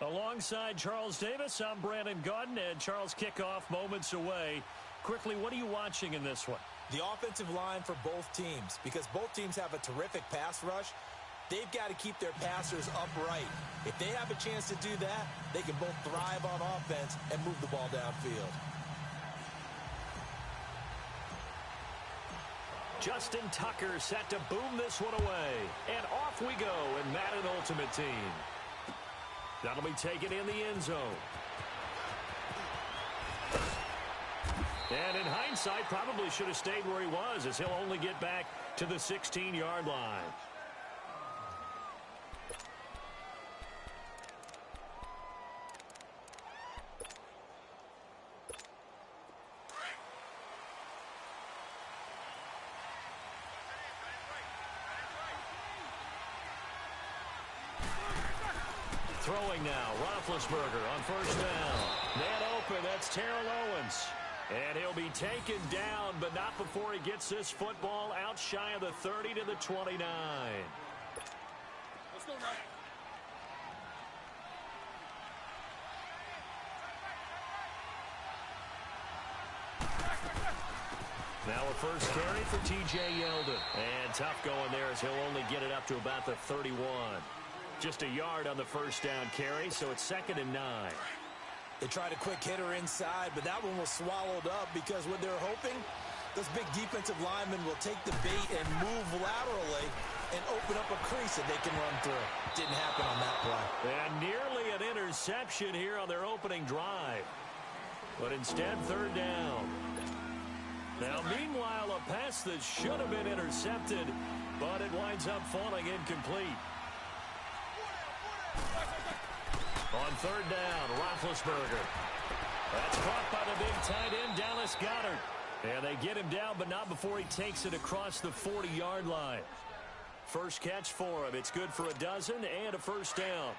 Alongside Charles Davis, I'm Brandon Gaudin, and Charles, kickoff moments away. Quickly, what are you watching in this one? The offensive line for both teams, because both teams have a terrific pass rush. They've got to keep their passers upright. If they have a chance to do that, they can both thrive on offense and move the ball downfield. Justin Tucker set to boom this one away. And off we go in Madden Ultimate Team. That'll be taken in the end zone. And in hindsight, probably should have stayed where he was, as he'll only get back to the 16-yard line. Throwing now, Roethlisberger on first down. Man open, that's Terrell Owens. And he'll be taken down, but not before he gets this football out shy of the 30 to the 29. Let's go now. Now a first carry for T.J. Yeldon. And tough going there as he'll only get it up to about the 31. Just a yard on the first down carry, so it's 2nd and 9. They tried a quick hitter inside, but that one was swallowed up because what they're hoping, those big defensive linemen will take the bait and move laterally and open up a crease that they can run through. Didn't happen on that play. And nearly an interception here on their opening drive. But instead, 3rd down. Now, meanwhile, a pass that should have been intercepted, but it winds up falling incomplete. On 3rd down, Roethlisberger. That's caught by the big tight end, Dallas Goedert. And they get him down, but not before he takes it across the 40-yard line. First catch for him. It's good for a dozen and a first down.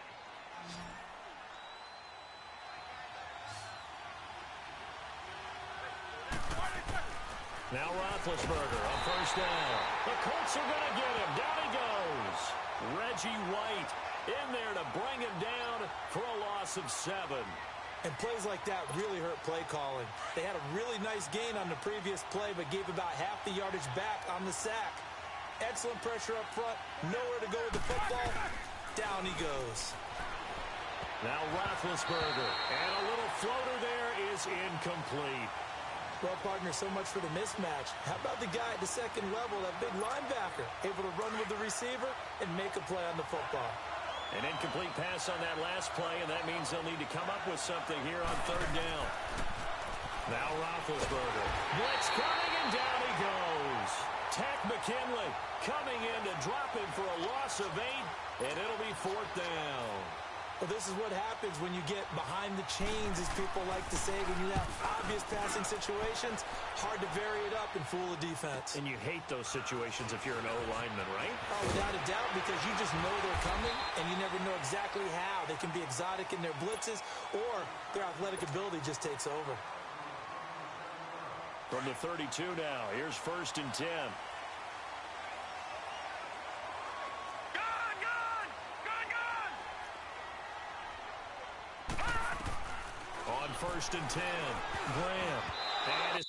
Now Roethlisberger on first down. The Colts are going to get him. Down he goes. Reggie White in there to bring him down for a loss of 7. And plays like that really hurt play calling. They had a really nice gain on the previous play, but gave about half the yardage back on the sack. Excellent pressure up front. Nowhere to go with the football. Down he goes. Now Roethlisberger. And a little floater there is incomplete. Well, partner, so much for the mismatch. How about the guy at the second level, that big linebacker, able to run with the receiver and make a play on the football? An incomplete pass on that last play, and that means they'll need to come up with something here on 3rd down. Now Roethlisberger. Blitz coming, and down he goes. Takk McKinley coming in to drop him for a loss of 8, and it'll be 4th down. Well, this is what happens when you get behind the chains, as people like to say. When you have obvious passing situations, hard to vary it up and fool the defense. And you hate those situations if you're an O-lineman, right? Oh, without a doubt, because you just know they're coming, and you never know exactly how. They can be exotic in their blitzes, or their athletic ability just takes over. From the 32 now, here's 1st and 10. On 1st and 10, Graham. And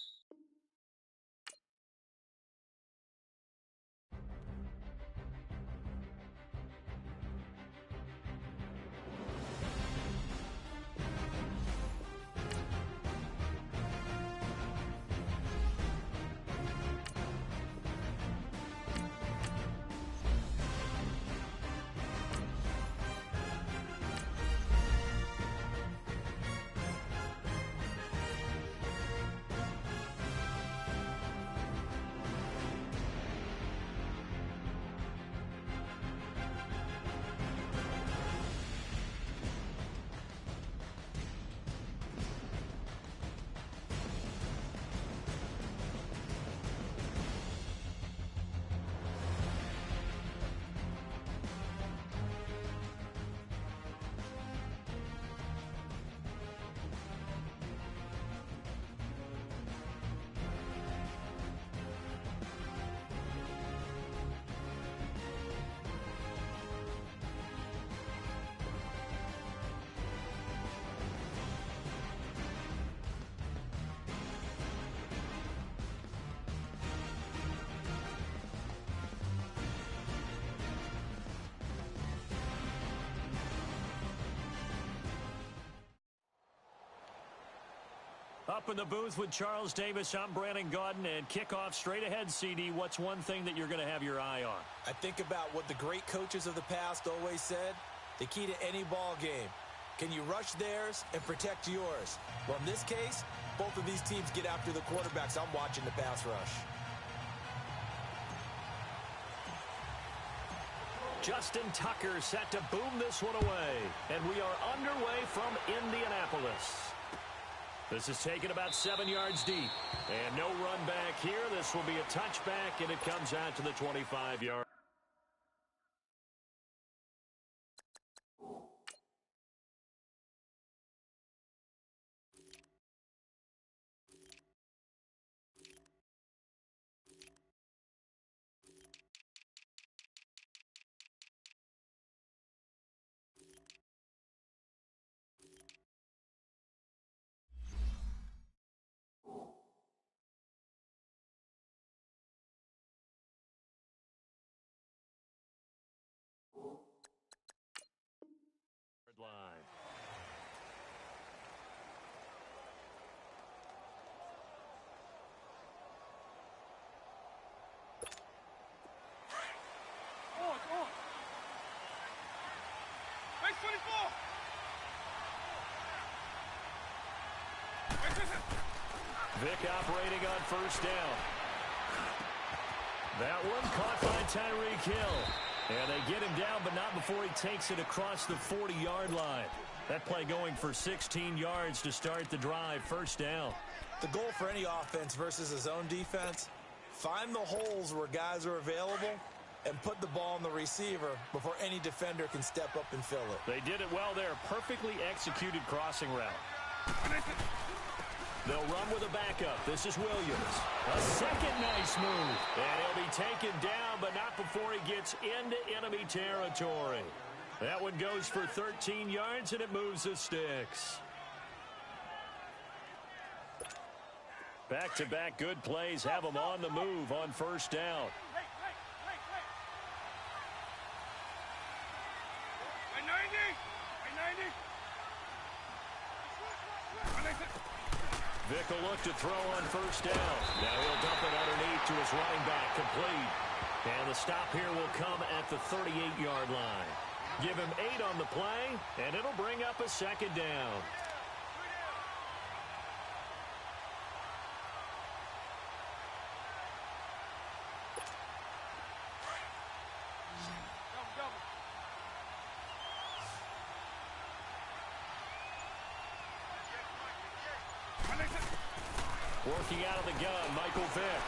Up in the booth with Charles Davis, I'm Brandon Gaudin, and kickoff straight ahead, CD. What's one thing that you're going to have your eye on? I think about what the great coaches of the past always said. The key to any ball game. Can you rush theirs and protect yours? Well, in this case, both of these teams get after the quarterbacks. I'm watching the pass rush. Justin Tucker set to boom this one away. And we are underway from Indianapolis. This is taken about 7 yards deep. And no run back here. This will be a touchback, and it comes out to the 25-yard. Line. On. Base 24. Vic operating on first down. That one caught by Tyreek Hill. And they get him down, but not before he takes it across the 40-yard line. That play going for 16 yards to start the drive. First down. The goal for any offense versus a zone defense, find the holes where guys are available and put the ball on the receiver before any defender can step up and fill it. They did it well there. Perfectly executed crossing route. They'll run with a backup. This is Williams. A second nice move. And he'll be taken down, but not before he gets into enemy territory. That one goes for 13 yards, and it moves the sticks. Back-to-back good plays have them on the move on first down. Vic will look to throw on first down. Now he'll dump it underneath to his running back, complete. And the stop here will come at the 38-yard line. Give him 8 on the play, and it'll bring up a second down. Working out of the gun, Michael Vick.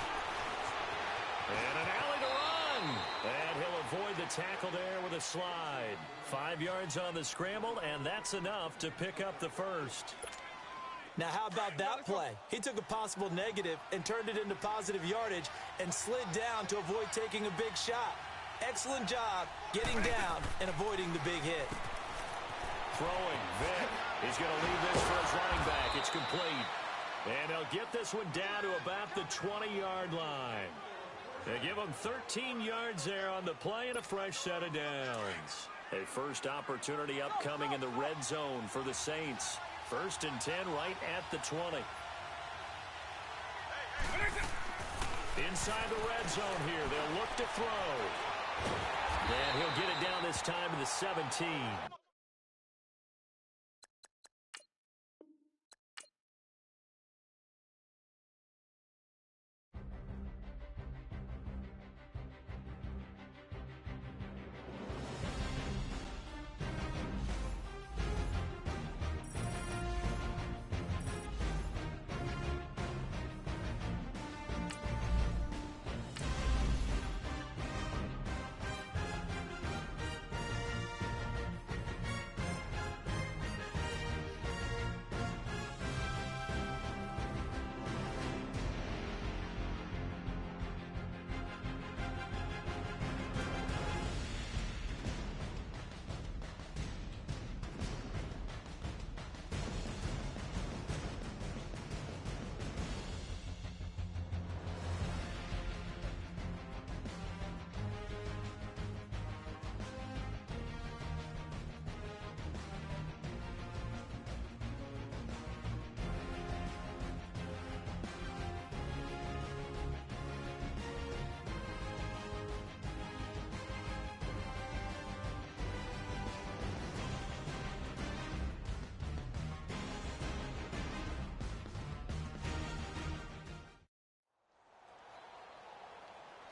And an alley to run. And he'll avoid the tackle there with a slide. 5 yards on the scramble, and that's enough to pick up the first. Now, how about that play? He took a possible negative and turned it into positive yardage and slid down to avoid taking a big shot. Excellent job getting down and avoiding the big hit. Throwing, Vick. He's going to leave this for his running back. It's complete. And he'll get this one down to about the 20-yard line. They give him 13 yards there on the play and a fresh set of downs. A first opportunity upcoming in the red zone for the Saints. 1st and 10 right at the 20. Inside the red zone here. They'll look to throw. And he'll get it down this time to the 17.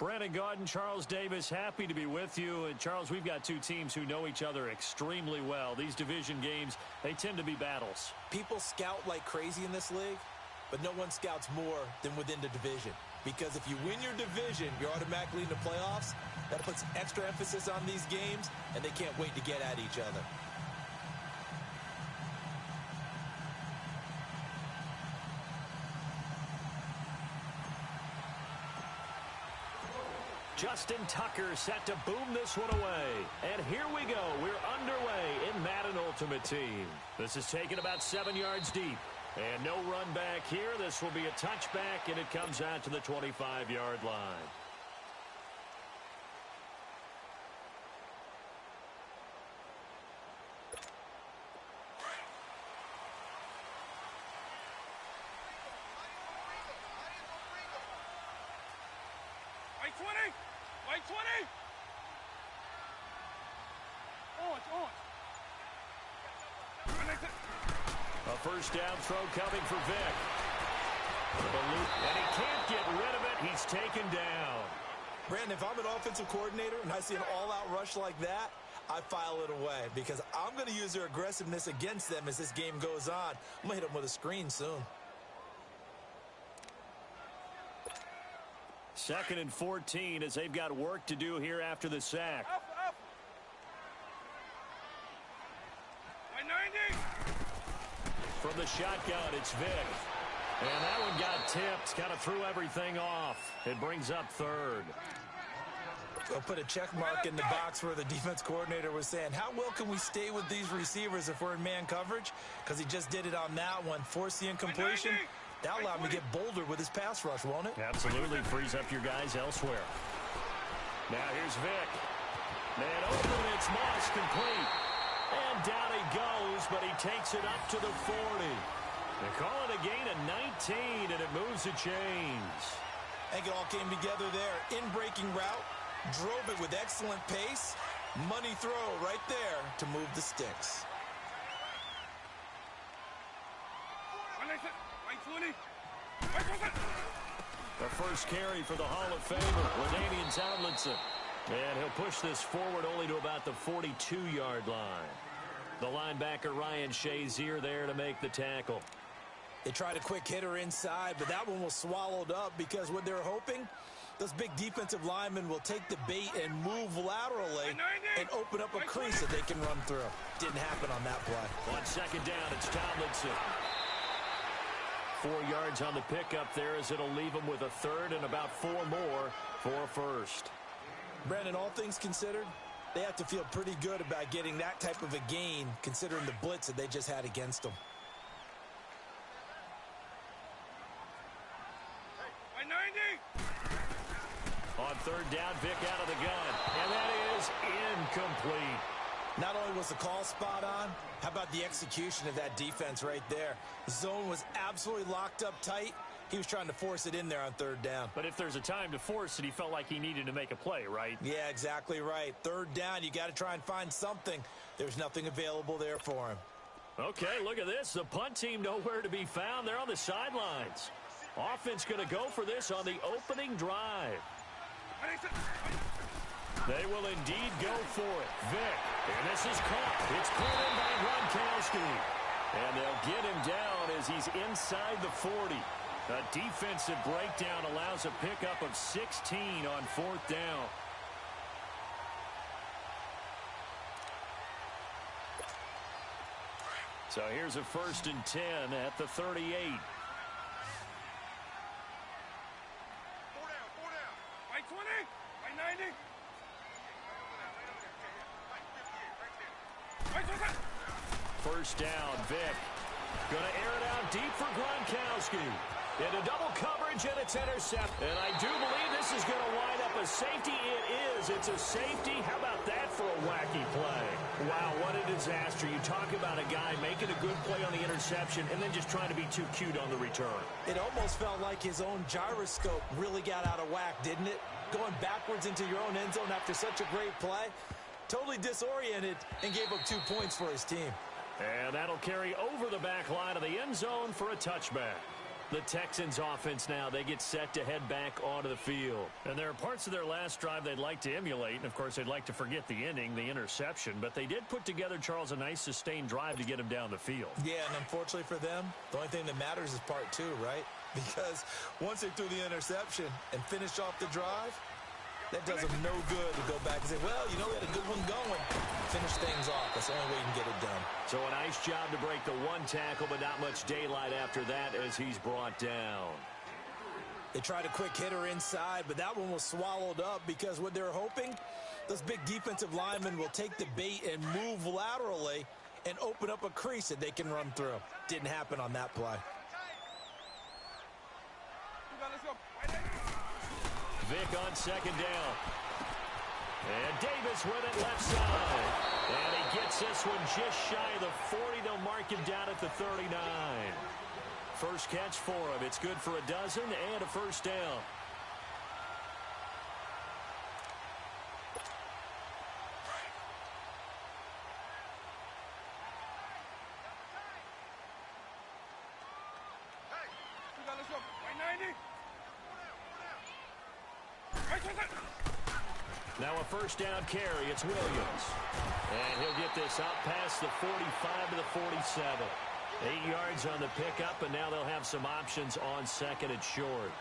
Brandon Gaudin, Charles Davis, happy to be with you. And, Charles, we've got two teams who know each other extremely well. These division games, they tend to be battles. People scout like crazy in this league, but no one scouts more than within the division. Because if you win your division, you're automatically in the playoffs. That puts extra emphasis on these games, and they can't wait to get at each other. Justin Tucker set to boom this one away. And here we go. We're underway in Madden Ultimate Team. This is taken about 7 yards deep. And no run back here. This will be a touchback, and it comes out to the 25-yard line. White 20! White 20! On, on. A first down throw coming for Vic. And he can't get rid of it. He's taken down. Brandon, if I'm an offensive coordinator and I see an all-out rush like that, I file it away because I'm going to use their aggressiveness against them as this game goes on. I'm going to hit them with a screen soon. 2nd and 14 as they've got work to do here after the sack. Up, up. White 90! From the shotgun, it's Vic. And that one got tipped. Kind of threw everything off. It brings up 3rd. I'll put a check mark in the box where the defense coordinator was saying, how well can we stay with these receivers if we're in man coverage? Because he just did it on that one. Force the incompletion. That'll allow him to get bolder with his pass rush, won't it? Absolutely. Frees up your guys elsewhere. Now here's Vic. Man open, it's Moss complete. And down he goes, but he takes it up to the 40. They call it a gain of 19, and it moves the chains. I think it all came together there. In-breaking route, drove it with excellent pace. Money throw right there to move the sticks. White 20! White 20! The first carry for the Hall of Famer, LaDainian Tomlinson. And he'll push this forward only to about the 42-yard line. The linebacker, Ryan Shazier, there to make the tackle. They tried a quick hitter inside, but that one was swallowed up because what they're hoping, those big defensive linemen will take the bait and move laterally and open up a crease that they can run through. Didn't happen on that play. On 2nd down, it's Tomlinson. 4 yards on the pickup there as it'll leave him with a 3rd and about 4 more for a 1st. Brandon, all things considered, they have to feel pretty good about getting that type of a gain considering the blitz that they just had against them. White 90! On 3rd down, Vic out of the gun. And that is incomplete. Not only was the call spot on, how about the execution of that defense right there? The zone was absolutely locked up tight. He was trying to force it in there on 3rd down. But if there's a time to force it, he felt like he needed to make a play, right? Yeah, exactly right. 3rd down, you got to try and find something. There's nothing available there for him. Okay, look at this. The punt team nowhere to be found. They're on the sidelines. Offense going to go for this on the opening drive. They will indeed go for it. Vic, and this is caught. It's pulled in by Gronkowski. And they'll get him down as he's inside the 40. A defensive breakdown allows a pickup of 16 on 4th down. So here's a 1st and 10 at the 38. 4 down, 4 down. White 20! White 90! White 20! 1st down, Vic. Going to air it out deep for Gronkowski. Into double coverage, and it's intercepted. And I do believe this is going to wind up a safety. It is. It's a safety. How about that for a wacky play? Wow, what a disaster. You talk about a guy making a good play on the interception and then just trying to be too cute on the return. It almost felt like his own gyroscope really got out of whack, didn't it? Going backwards into your own end zone after such a great play. Totally disoriented and gave up 2 points for his team. And that'll carry over the back line of the end zone for a touchback. The Texans offense now, they get set to head back onto the field. And there are parts of their last drive they'd like to emulate, and of course they'd like to forget the ending, the interception, but they did put together, Charles, a nice sustained drive to get him down the field. Yeah, and unfortunately for them, the only thing that matters is part two, right? Because once they threw the interception and finished off the drive, that does them no good to go back and say, well, you know, we had a good one going. Finish things off. That's the only way you can get it done. So a nice job to break the one tackle, but not much daylight after that as he's brought down. They tried a quick hitter inside, but that one was swallowed up because what they're hoping, those big defensive linemen will take the bait and move laterally and open up a crease that they can run through. Didn't happen on that play. Vick on second down. And Davis with it left side. And he gets this one just shy of the 40. They'll mark him down at the 39. First catch for him. It's good for a dozen and a first down. Now a first down carry. It's Williams. And he'll get this up past the 45 to the 47. 8 yards on the pickup, and now they'll have some options on second and short.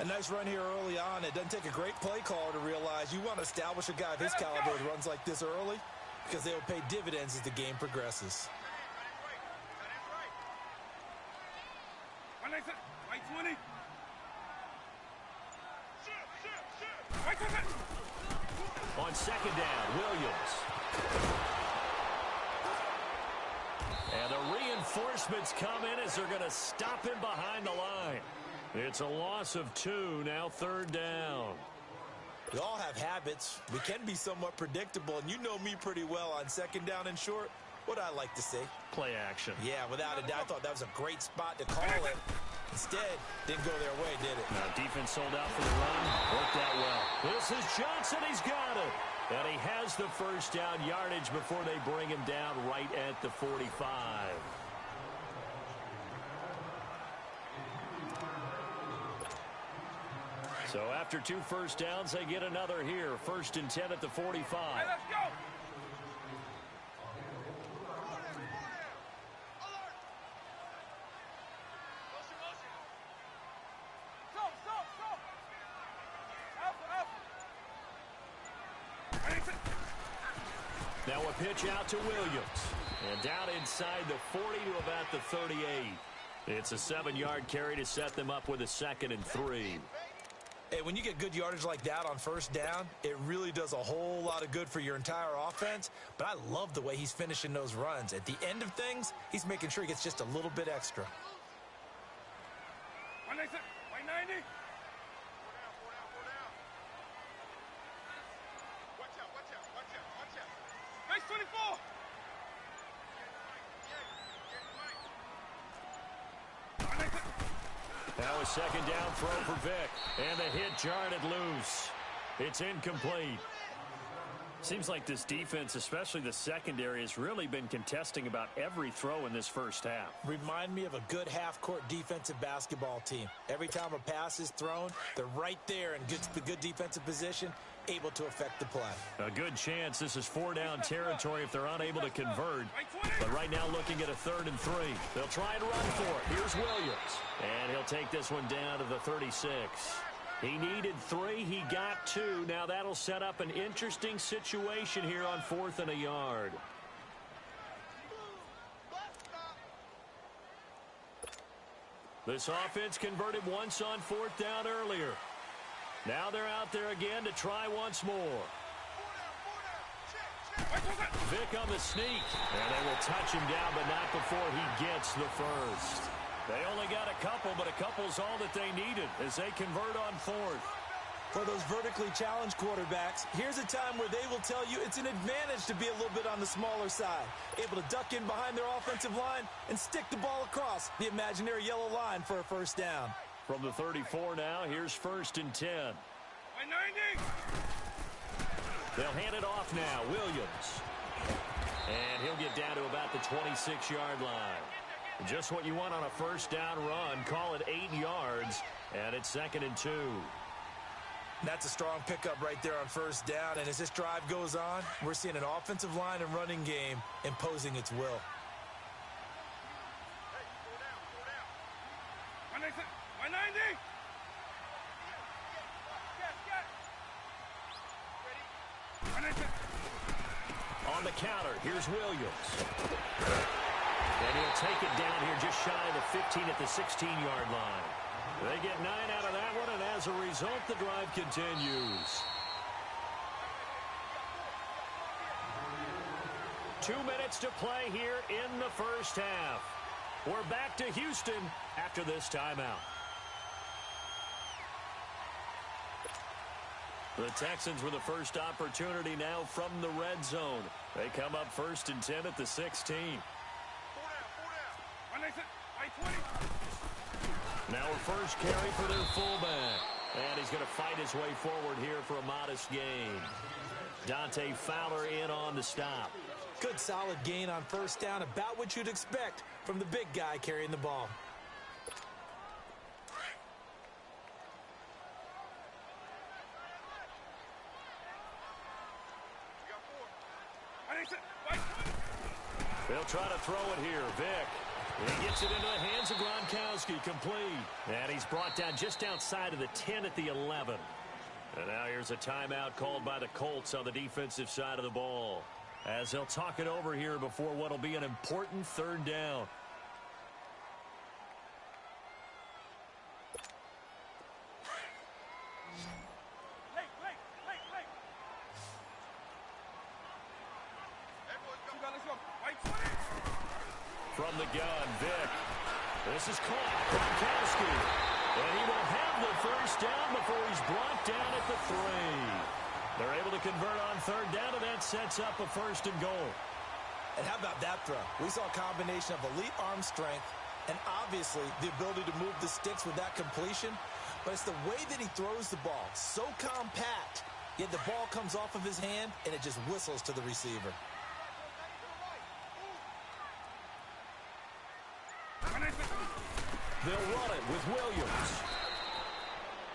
A nice run here early on. It doesn't take a great play caller to realize you want to establish a guy of his caliber who runs like this early because they will pay dividends as the game progresses. On second down, Williams. And the reinforcements come in as they're going to stop him behind the line. It's a loss of 2, now third down. We all have habits. We can be somewhat predictable, and you know me pretty well on second down and short. What I like to say? Play action. Yeah, without a doubt. I thought that was a great spot to call it. Instead, didn't go their way, did it? Now, defense sold out for the run. Worked out well. This is Johnson. He's got it. And he has the first down yardage before they bring him down right at the 45. So after 2 first downs, they get another here. 1st and 10 at the 45. Hey, let's go. Now a pitch out to Williams. And down inside the 40 to about the 38. It's a 7-yard carry to set them up with a 2nd and 3. Hey, when you get good yardage like that on first down, it really does a whole lot of good for your entire offense. But I love the way he's finishing those runs. At the end of things, he's making sure he gets just a little bit extra. 190. Nice 24. Now a second down throw for Vick. And the hit jarred it loose. It's incomplete. Seems like this defense, especially the secondary, has really been contesting about every throw in this first half. Remind me of a good half-court defensive basketball team. Every time a pass is thrown, they're right there in good defensive position, able to affect the play. A good chance this is 4-down territory if they're unable to convert. But right now looking at a 3rd and 3. They'll try and run for it. Here's Williams. And he'll take this one down to the 36. He needed 3. He got 2. Now that'll set up an interesting situation here on 4th and a yard. This offense converted once on 4th down earlier. Now they're out there again to try once more. Vick on the sneak. And they will touch him down, but not before he gets the first. They only got a couple, but a couple's all that they needed as they convert on 4th. For those vertically challenged quarterbacks, here's a time where they will tell you it's an advantage to be a little bit on the smaller side. Able to duck in behind their offensive line and stick the ball across the imaginary yellow line for a first down. From the 34 now, here's 1st and 10. 190. They'll hand it off now. Williams. And he'll get down to about the 26-yard line. Just what you want on a first down run. Call it 8 yards, and it's 2nd and 2. That's a strong pickup right there on first down, and as this drive goes on, we're seeing an offensive line and running game imposing its will. On the counter, here's Williams. And he'll take it down here just shy of the 15 at the 16-yard line. They get 9 out of that one, and as a result, the drive continues. 2 minutes to play here in the first half. We're back to Houston after this timeout. The Texans with the first opportunity now from the red zone. They come up 1st and 10 at the 16. Now a first carry for their fullback. And he's going to fight his way forward here for a modest gain. Dante Fowler in on the stop. Good solid gain on first down, about what you'd expect from the big guy carrying the ball. They'll try to throw it here. Vick. He gets it into the hands of Gronkowski. Complete. And he's brought down just outside of the 10 at the 11. And now here's a timeout called by the Colts on the defensive side of the ball, as they'll talk it over here before what will be an important 3rd down. From the gun, Vick. This is caught. Gronkowski. And he will have the first down before he's brought down at the 3. They're able to convert on 3rd down, and that sets up a 1st and goal. And how about that throw? We saw a combination of elite arm strength and obviously the ability to move the sticks with that completion. But it's the way that he throws the ball. So compact, yet the ball comes off of his hand, and it just whistles to the receiver. They'll run it with Williams.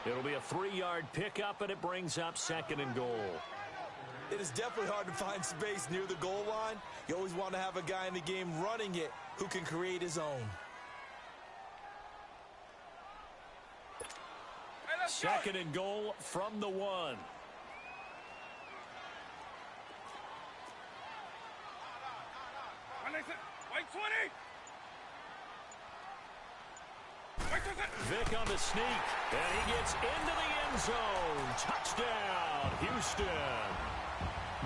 It'll be a 3-yard pickup, and it brings up 2nd and goal. It is definitely hard to find space near the goal line. You always want to have a guy in the game running it who can create his own. 2nd and goal from the 1. Vick on the sneak, and he gets into the end zone. Touchdown, Houston.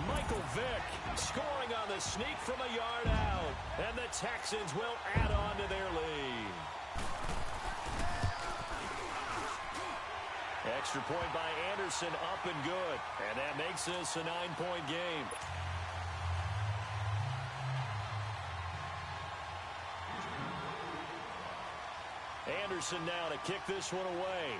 Michael Vick scoring on the sneak from a yard out, and the Texans will add on to their lead. Extra point by Anderson, up and good, and that makes this a 9-point game. Anderson now to kick this one away.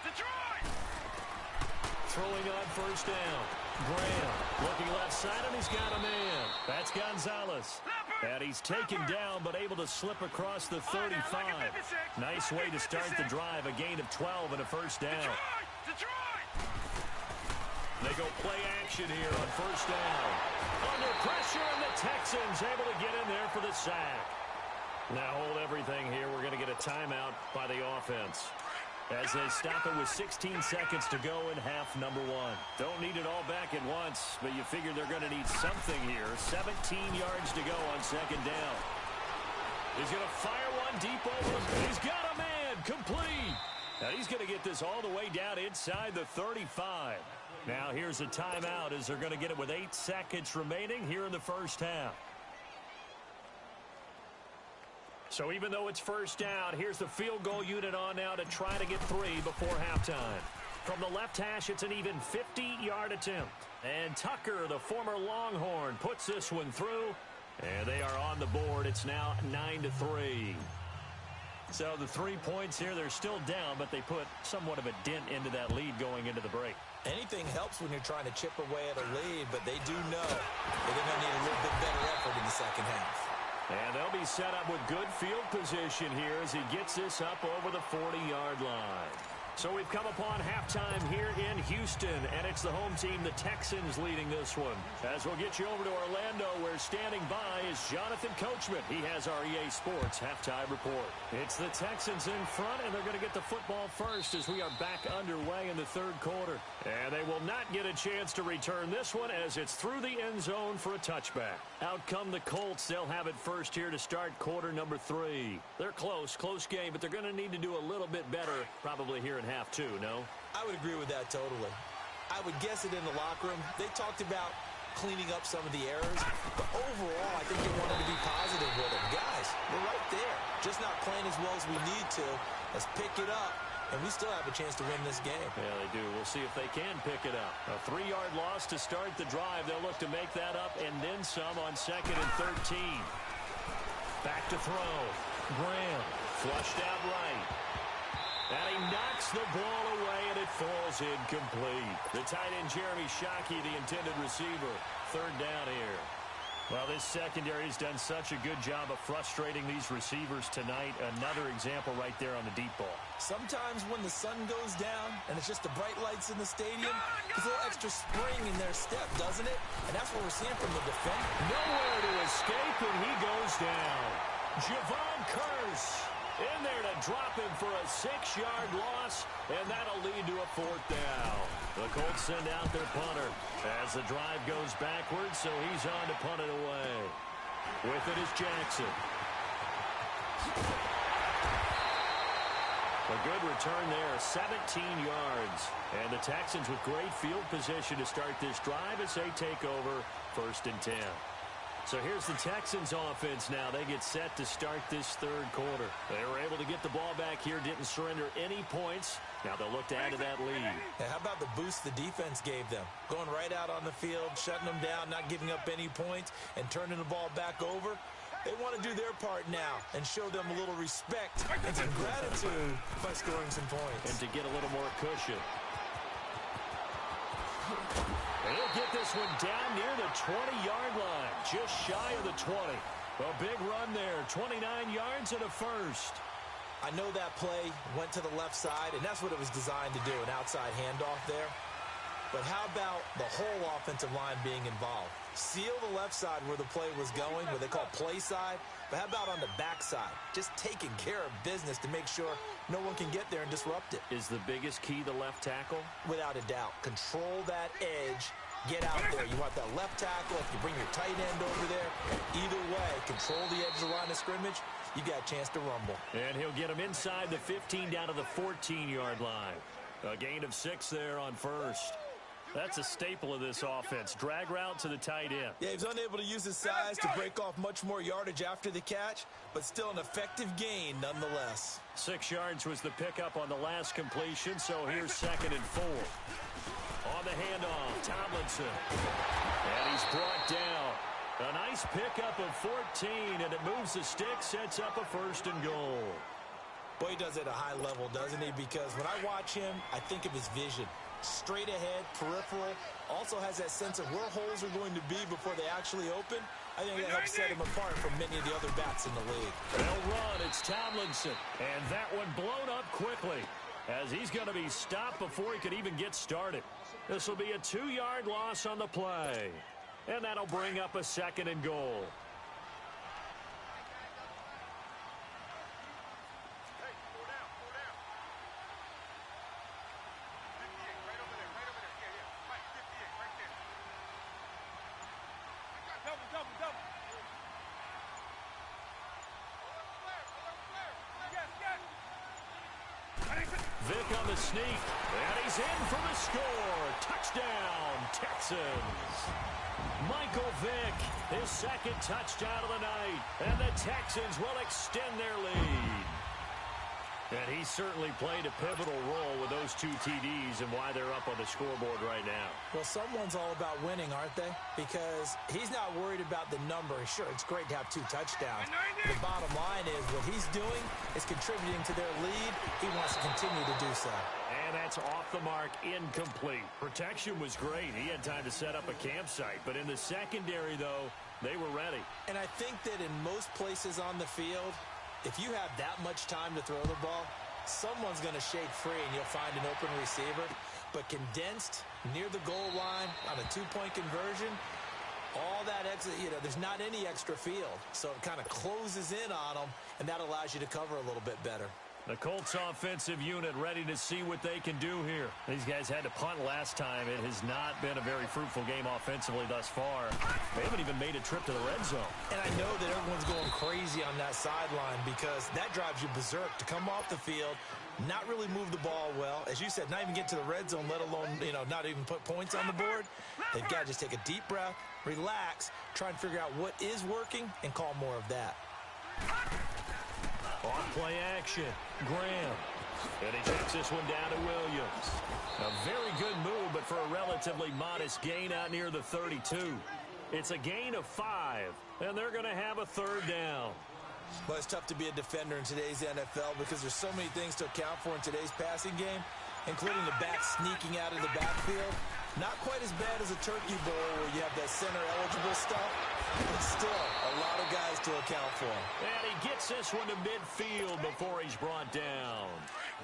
Detroit! Throwing on first down. Graham looking left side, and he's got a man. That's Gonzalez. And he's taken down, but able to slip across the 35. Nice way to start the drive. A gain of 12 and a first down. They go play action here on first down. Under pressure, and the Texans able to get in there for the sack. Now hold everything here. We're going to get a timeout by the offense, as they stop it with 16 seconds to go in half number 1. Don't need it all back at once, but you figure they're going to need something here. 17 yards to go on 2nd down. He's going to fire one deep over. He's got a man. Complete. Now he's going to get this all the way down inside the 35. Now here's a timeout, as they're going to get it with 8 seconds remaining here in the first half. So even though it's first down, here's the field goal unit on now to try to get 3 before halftime. From the left hash, it's an even 50-yard attempt. And Tucker, the former Longhorn, puts this one through. And they are on the board. It's now 9-3. So the 3 points here, they're still down, but they put somewhat of a dent into that lead going into the break. Anything helps when you're trying to chip away at a lead, but they do know they're going to need a little bit better effort in the second half. And they'll be set up with good field position here as he gets this up over the 40-yard line. So we've come upon halftime here in Houston, and it's the home team, the Texans, leading this one. As we'll get you over to Orlando, where standing by is Jonathan Coachman. He has our EA Sports halftime report. It's the Texans in front, and they're going to get the football first as we are back underway in the third quarter. And they will not get a chance to return this one as it's through the end zone for a touchback. Out come the Colts. They'll have it first here to start quarter number 3. They're close game, but they're going to need to do a little bit better probably here in half 2, no? I would agree with that totally. I would guess it in the locker room. They talked about cleaning up some of the errors, but overall, I think they wanted to be positive with them. Guys, we're right there. Just not playing as well as we need to. Let's pick it up, and we still have a chance to win this game. Yeah, they do. We'll see if they can pick it up. A 3-yard loss to start the drive. They'll look to make that up and then some on 2nd and 13. Back to throw. Graham flushed out right. And he knocks the ball away, and it falls incomplete. The tight end, Jeremy Shockey, the intended receiver. 3rd down here. Well, this secondary has done such a good job of frustrating these receivers tonight. Another example right there on the deep ball. Sometimes when the sun goes down and it's just the bright lights in the stadium, there's a little extra spring in their step, doesn't it? And that's what we're seeing from the defender. Nowhere to escape, and he goes down. Javon Curse in there to drop him for a 6-yard loss, and that'll lead to a 4th down. The Colts send out their punter as the drive goes backwards, so he's on to punt it away. With it is Jackson. A good return there, 17 yards. And the Texans with great field position to start this drive as they take over 1st and 10. So here's the Texans offense now. They get set to start this third quarter. They were able to get the ball back here, didn't surrender any points. Now they'll look to add to that lead. Hey, how about the boost the defense gave them? Going right out on the field, shutting them down, not giving up any points, and turning the ball back over. They want to do their part now and show them a little respect and some gratitude by scoring some points. And to get a little more cushion. And he'll get this one down near the 20-yard line, just shy of the 20. A big run there, 29 yards and a first. I know that play went to the left side, and that's what it was designed to do, an outside handoff there. But how about the whole offensive line being involved? Seal the left side where the play was going, what they call play side. But how about on the back side? Just taking care of business to make sure no one can get there and disrupt it. Is the biggest key the left tackle? Without a doubt. Control that edge. Get out there. You want that left tackle. If you bring your tight end over there, either way, control the edge of the line of scrimmage, you got a chance to rumble. And he'll get him inside the 15 down to the 14-yard line. A gain of 6 there on first. That's a staple of this offense. Drag route to the tight end. Yeah, he's unable to use his size to break off much more yardage after the catch, but still an effective gain nonetheless. 6 yards was the pickup on the last completion, so here's 2nd and 4. On the handoff, Tomlinson. And he's brought down. A nice pickup of 14, and it moves the stick, sets up a 1st and goal. Boy, he does it at a high level, doesn't he? Because when I watch him, I think of his vision. Straight ahead, peripheral, also has that sense of where holes are going to be before they actually open. I think that helps set him apart from many of the other backs in the league. They'll run. It's Tomlinson. And that one blown up quickly as he's going to be stopped before he could even get started. This will be a 2-yard loss on the play. And that'll bring up a 2nd and goal. Vick on the sneak, and he's in for the score. Touchdown, Texans. Michael Vick, his 2nd touchdown of the night, and the Texans will extend their lead. And he certainly played a pivotal role with those 2 TDs and why they're up on the scoreboard right now. Well, someone's all about winning, aren't they? Because he's not worried about the number. Sure, it's great to have 2 touchdowns. The bottom line is what he's doing is contributing to their lead. He wants to continue to do so. And that's off the mark, incomplete. Protection was great. He had time to set up a campsite. But in the secondary, though, they were ready. And I think that in most places on the field, if you have that much time to throw the ball, someone's going to shake free and you'll find an open receiver. But condensed near the goal line on a 2-point conversion, all that extra, there's not any extra field. So it kind of closes in on them, and that allows you to cover a little bit better. The Colts offensive unit ready to see what they can do here. These guys had to punt last time. It has not been a very fruitful game offensively thus far. They haven't even made a trip to the red zone. And I know that everyone's going crazy on that sideline because that drives you berserk to come off the field, not really move the ball well. As you said, not even get to the red zone, let alone, not even put points on the board. They've got to just take a deep breath, relax, try and figure out what is working, and call more of that. On play action, Graham. And he takes this one down to Williams. A very good move, but for a relatively modest gain out near the 32. It's a gain of 5, and they're going to have a 3rd down. Well, it's tough to be a defender in today's NFL because there's so many things to account for in today's passing game, including the back sneaking out of the backfield. Not quite as bad as a turkey bowl where you have that center-eligible stuff, but still a lot of guys to account for. And he gets this one to midfield before he's brought down.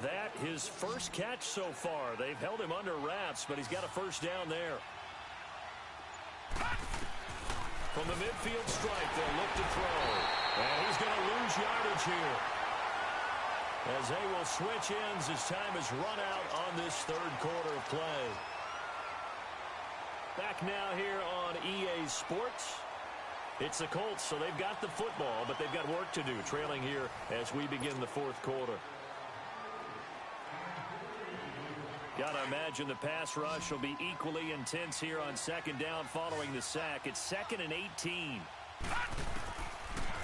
That his first catch so far. They've held him under wraps, but he's got a 1st down there. From the midfield strike, they'll look to throw. And he's going to lose yardage here. As they will switch ends as time has run out on this 3rd quarter of play. Back now here on EA Sports. It's the Colts, so they've got the football, but they've got work to do, trailing here as we begin the 4th quarter. Got to imagine the pass rush will be equally intense here on 2nd down following the sack. It's 2nd and 18.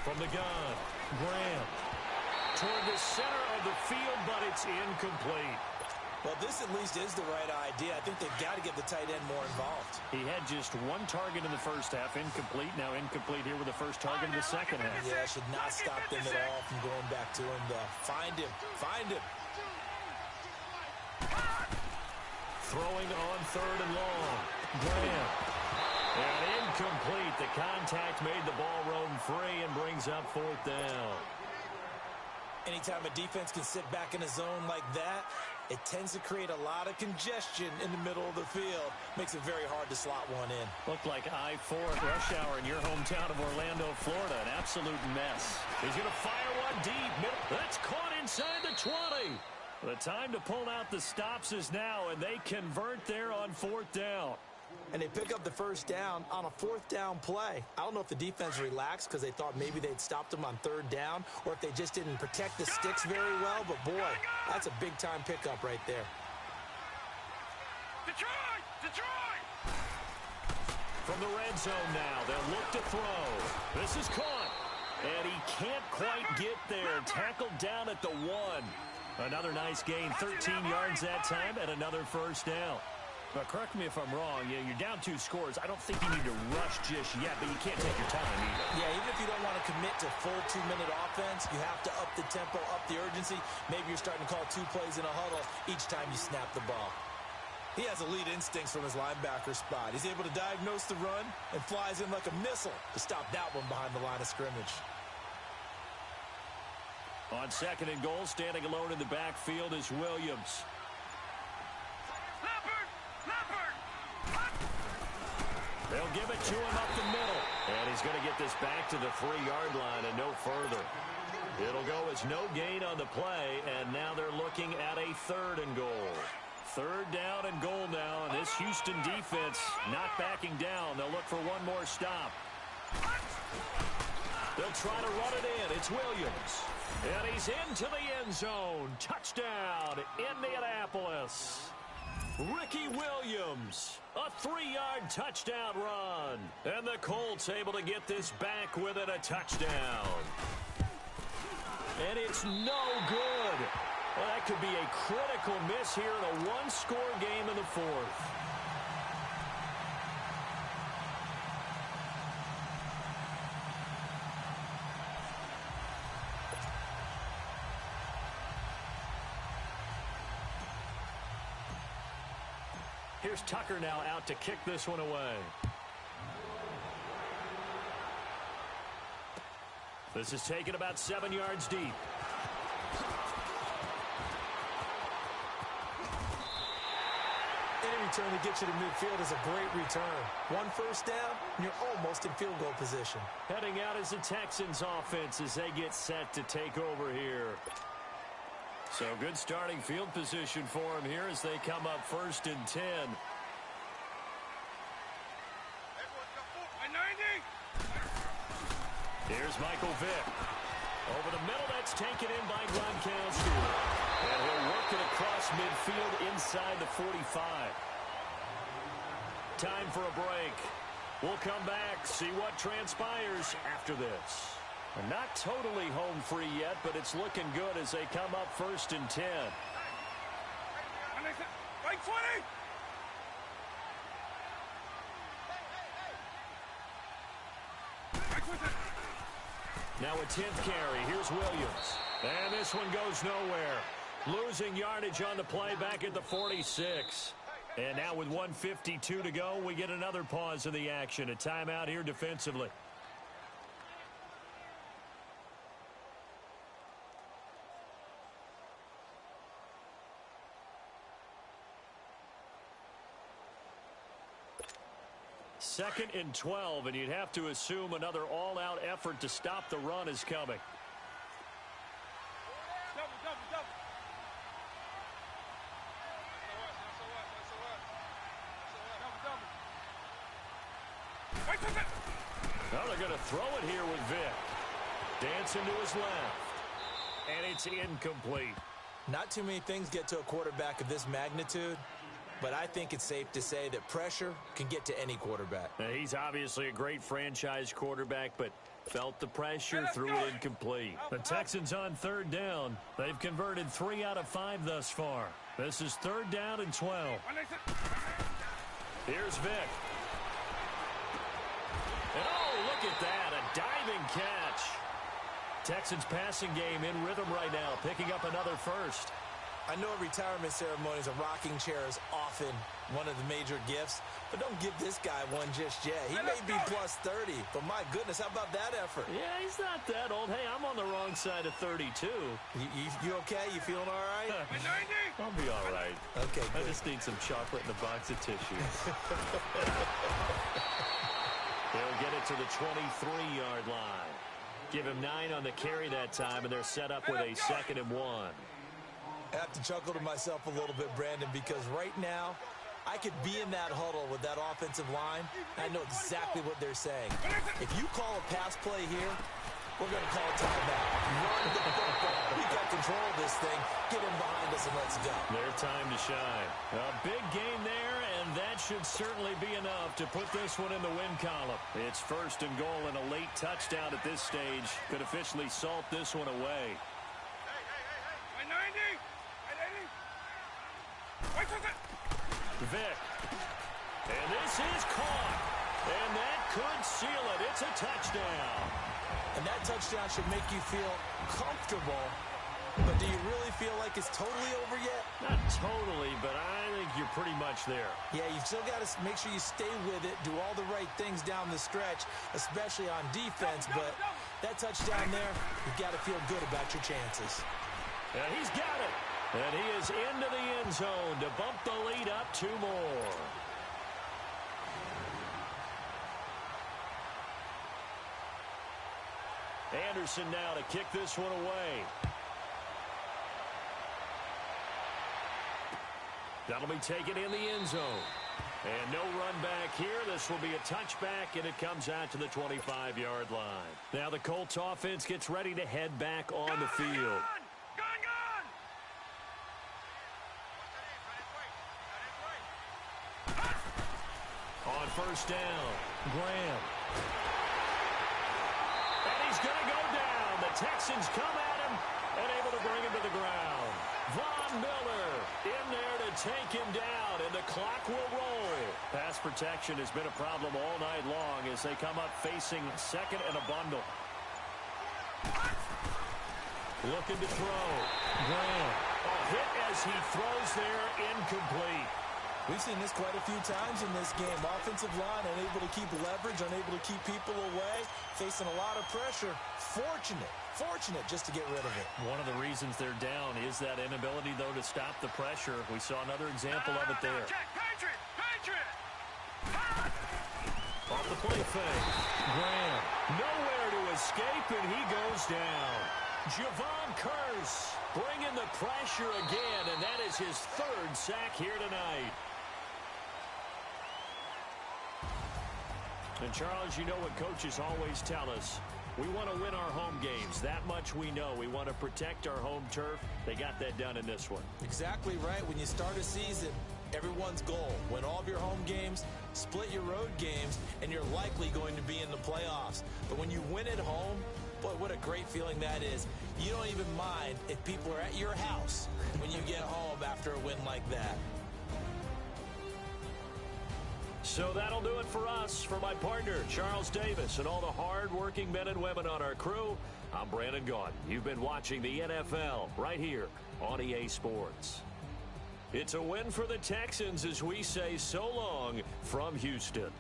From the gun, Graham. Toward the center of the field, but it's incomplete. Well, this at least is the right idea. I think they've got to get the tight end more involved. He had just 1 target in the first half, incomplete. Now incomplete here with the first target in the second half. Yeah, should not stop them at all from going back to him, though. Find him. Find him. Throwing on 3rd and long. Graham. And incomplete. The contact made the ball roam free and brings up 4th down. Anytime a defense can sit back in a zone like that, it tends to create a lot of congestion in the middle of the field. Makes it very hard to slot one in. Looked like I-4 at rush hour in your hometown of Orlando, Florida. An absolute mess. He's going to fire one deep. That's caught inside the 20. The time to pull out the stops is now, and they convert there on 4th down. And they pick up the 1st down on a 4th down play. I don't know if the defense relaxed because they thought maybe they'd stopped them on 3rd down, or if they just didn't protect the sticks very well. But, boy, that's a big-time pickup right there. Detroit! Detroit! From the red zone now, they'll look to throw. This is caught. And he can't quite get there. Tackled down at the 1. Another nice gain, 13 yards that time, and another 1st down. But correct me if I'm wrong, you're down 2 scores. I don't think you need to rush just yet, but you can't take your time either. Yeah, even if you don't want to commit to full 2-minute offense, you have to up the tempo, up the urgency. Maybe you're starting to call 2 plays in a huddle each time you snap the ball. He has elite instincts from his linebacker spot. He's able to diagnose the run and flies in like a missile to stop that one behind the line of scrimmage. On 2nd and goal, standing alone in the backfield is Williams. They'll give it to him up the middle. And he's going to get this back to the 3-yard line and no further. It'll go as no gain on the play, and now they're looking at a 3rd and goal. 3rd down and goal now, and this Houston defense not backing down. They'll look for one more stop. They'll try to run it in. It's Williams. And he's into the end zone. Touchdown, Indianapolis. Ricky Williams, a 3-yard touchdown run. And the Colts able to get this back with it, a touchdown. And it's no good. Well, that could be a critical miss here in a one-score game in the fourth. Here's Tucker now out to kick this one away. This is taken about 7 yards deep. Any return to get you to midfield is a great return. One first down, and you're almost in field goal position. Heading out is the Texans offense as they get set to take over here. So good starting field position for them here as they come up 1st and 10. Here's Michael Vick. Over the middle, that's taken in by Gronkowski. And he'll work it across midfield inside the 45. Time for a break. We'll come back, see what transpires after this. They're not totally home free yet, but it's looking good as they come up 1st and 10. Right 20! Now a 10th carry. Here's Williams. And this one goes nowhere. Losing yardage on the play back at the 46. And now with 1:52 to go, we get another pause in the action. A timeout here defensively. Second and 12, and you'd have to assume another all-out effort to stop the run is coming. Well, they're going to throw it here with Vick. Dancing to his left. And it's incomplete. Not too many things get to a quarterback of this magnitude, but I think it's safe to say that pressure can get to any quarterback. Now, he's obviously a great franchise quarterback, but felt the pressure, threw it incomplete. The Texans on 3rd down. They've converted 3 out of 5 thus far. This is 3rd down and 12. Here's Vick. And oh, look at that, a diving catch. Texans passing game in rhythm right now, picking up another first. I know at retirement ceremonies, a rocking chair is often one of the major gifts, but don't give this guy one just yet. He may be plus 30, but my goodness, how about that effort? Yeah, he's not that old. Hey, I'm on the wrong side of 32. You okay? You feeling all right? I'll be all right. Okay, good. I just need some chocolate and a box of tissues. They'll get it to the 23-yard line. Give him 9 on the carry that time, and they're set up with a 2nd and 1. I have to chuckle to myself a little bit, Brandon, because right now I could be in that huddle with that offensive line. I know exactly what they're saying. If you call a pass play here, we're going to call a timeout. Run the football. We got control of this thing. Get him behind us and let's go. Their time to shine. A big game there, and that should certainly be enough to put this one in the win column. It's 1st and goal, and a late touchdown at this stage could officially salt this one away. Vick. And this is caught. And that could seal it. It's a touchdown. And that touchdown should make you feel comfortable. But do you really feel like it's totally over yet? Not totally, but I think you're pretty much there. Yeah, you've still got to make sure you stay with it, do all the right things down the stretch, especially on defense. But that touchdown there, you've got to feel good about your chances. And he's got it. And he is into the end zone to bump the lead up 2 more. Anderson now to kick this one away. That'll be taken in the end zone. And no run back here. This will be a touchback, and it comes out to the 25-yard line. Now the Colts offense gets ready to head back on the field. On 1st down, Graham. And he's going to go down. The Texans come at him and able to bring him to the ground. Von Miller in there to take him down, and the clock will roll. Pass protection has been a problem all night long as they come up facing second and a bundle. Looking to throw. Graham. A hit as he throws there, incomplete. We've seen this quite a few times in this game. Offensive line unable to keep leverage, unable to keep people away, facing a lot of pressure. Fortunate just to get rid of it. One of the reasons they're down is that inability, though, to stop the pressure. We saw another example of it there. Patriot! Off the play fake. Graham. Nowhere to escape, and he goes down. Javon Curse bringing the pressure again, and that is his third sack here tonight. And, Charles, you know what coaches always tell us. We want to win our home games. That much we know. We want to protect our home turf. They got that done in this one. Exactly right. When you start a season, everyone's goal, win all of your home games, split your road games, and you're likely going to be in the playoffs. But when you win at home, boy, what a great feeling that is. You don't even mind if people are at your house when you get home after a win like that. So that'll do it for us. For my partner, Charles Davis, and all the hard-working men and women on our crew, I'm Brandon Gaudin. You've been watching the NFL right here on EA Sports. It's a win for the Texans as we say so long from Houston.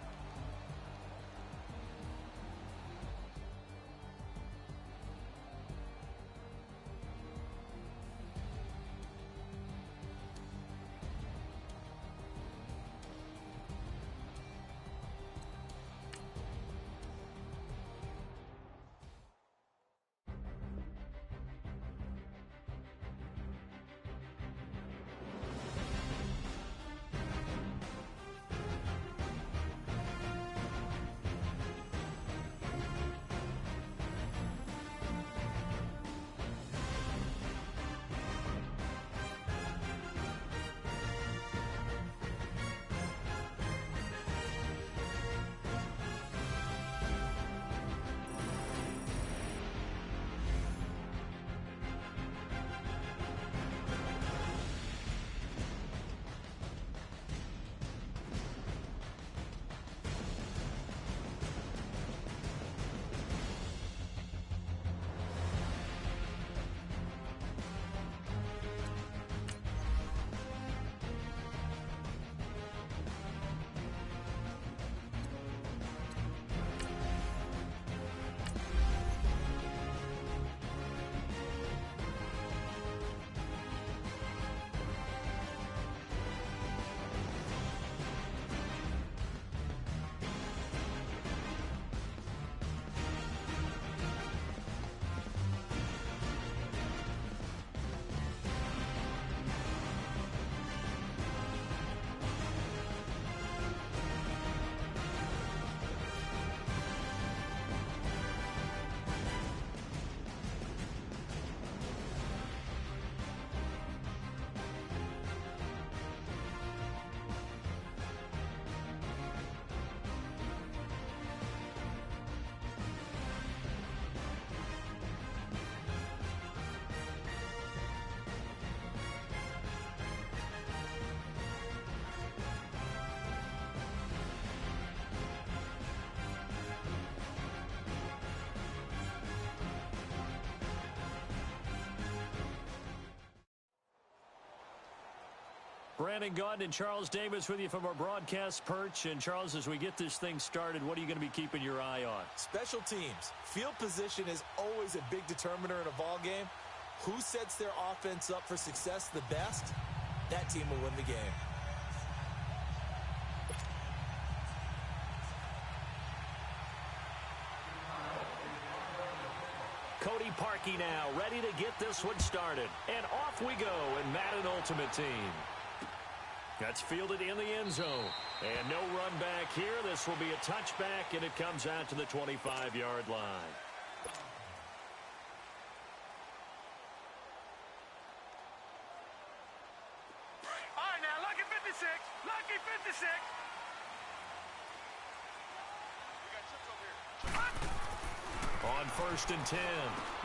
Brandon Gaudin and Charles Davis with you from our broadcast perch. And, Charles, as we get this thing started, what are you going to be keeping your eye on? Special teams. Field position is always a big determiner in a ball game. Who sets their offense up for success the best, that team will win the game. Cody Parkey now ready to get this one started. And off we go in Madden Ultimate Team. That's fielded in the end zone. And no run back here. This will be a touchback, and it comes out to the 25-yard line. All right, now, lucky 56. Lucky 56. On 1st and 10,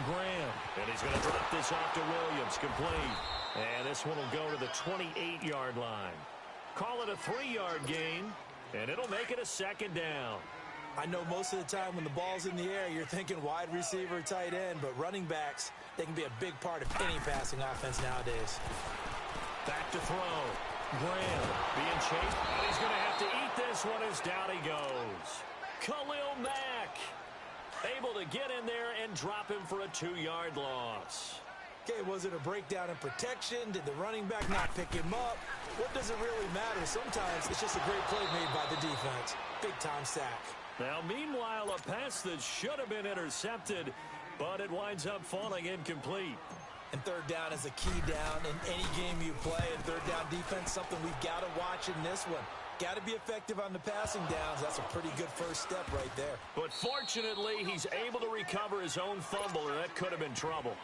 Graham. And he's going to drop this off to Williams. Complete. And this one will go to the 28-yard line. Call it a 3-yard gain, and it'll make it a second down. I know most of the time when the ball's in the air, you're thinking wide receiver, tight end, but running backs, they can be a big part of any passing offense nowadays. Back to throw. Graham being chased, and he's going to have to eat this one as down he goes. Khalil Mack able to get in there and drop him for a 2-yard loss. Okay, was it a breakdown in protection? Did the running back not pick him up? What does it really matter? Sometimes it's just a great play made by the defense. Big-time sack. Now, meanwhile, a pass that should have been intercepted, but it winds up falling incomplete. And third down is a key down in any game you play. And third down defense, something we've got to watch in this one. Got to be effective on the passing downs. That's a pretty good first step right there. But fortunately, he's able to recover his own fumble, or that could have been trouble.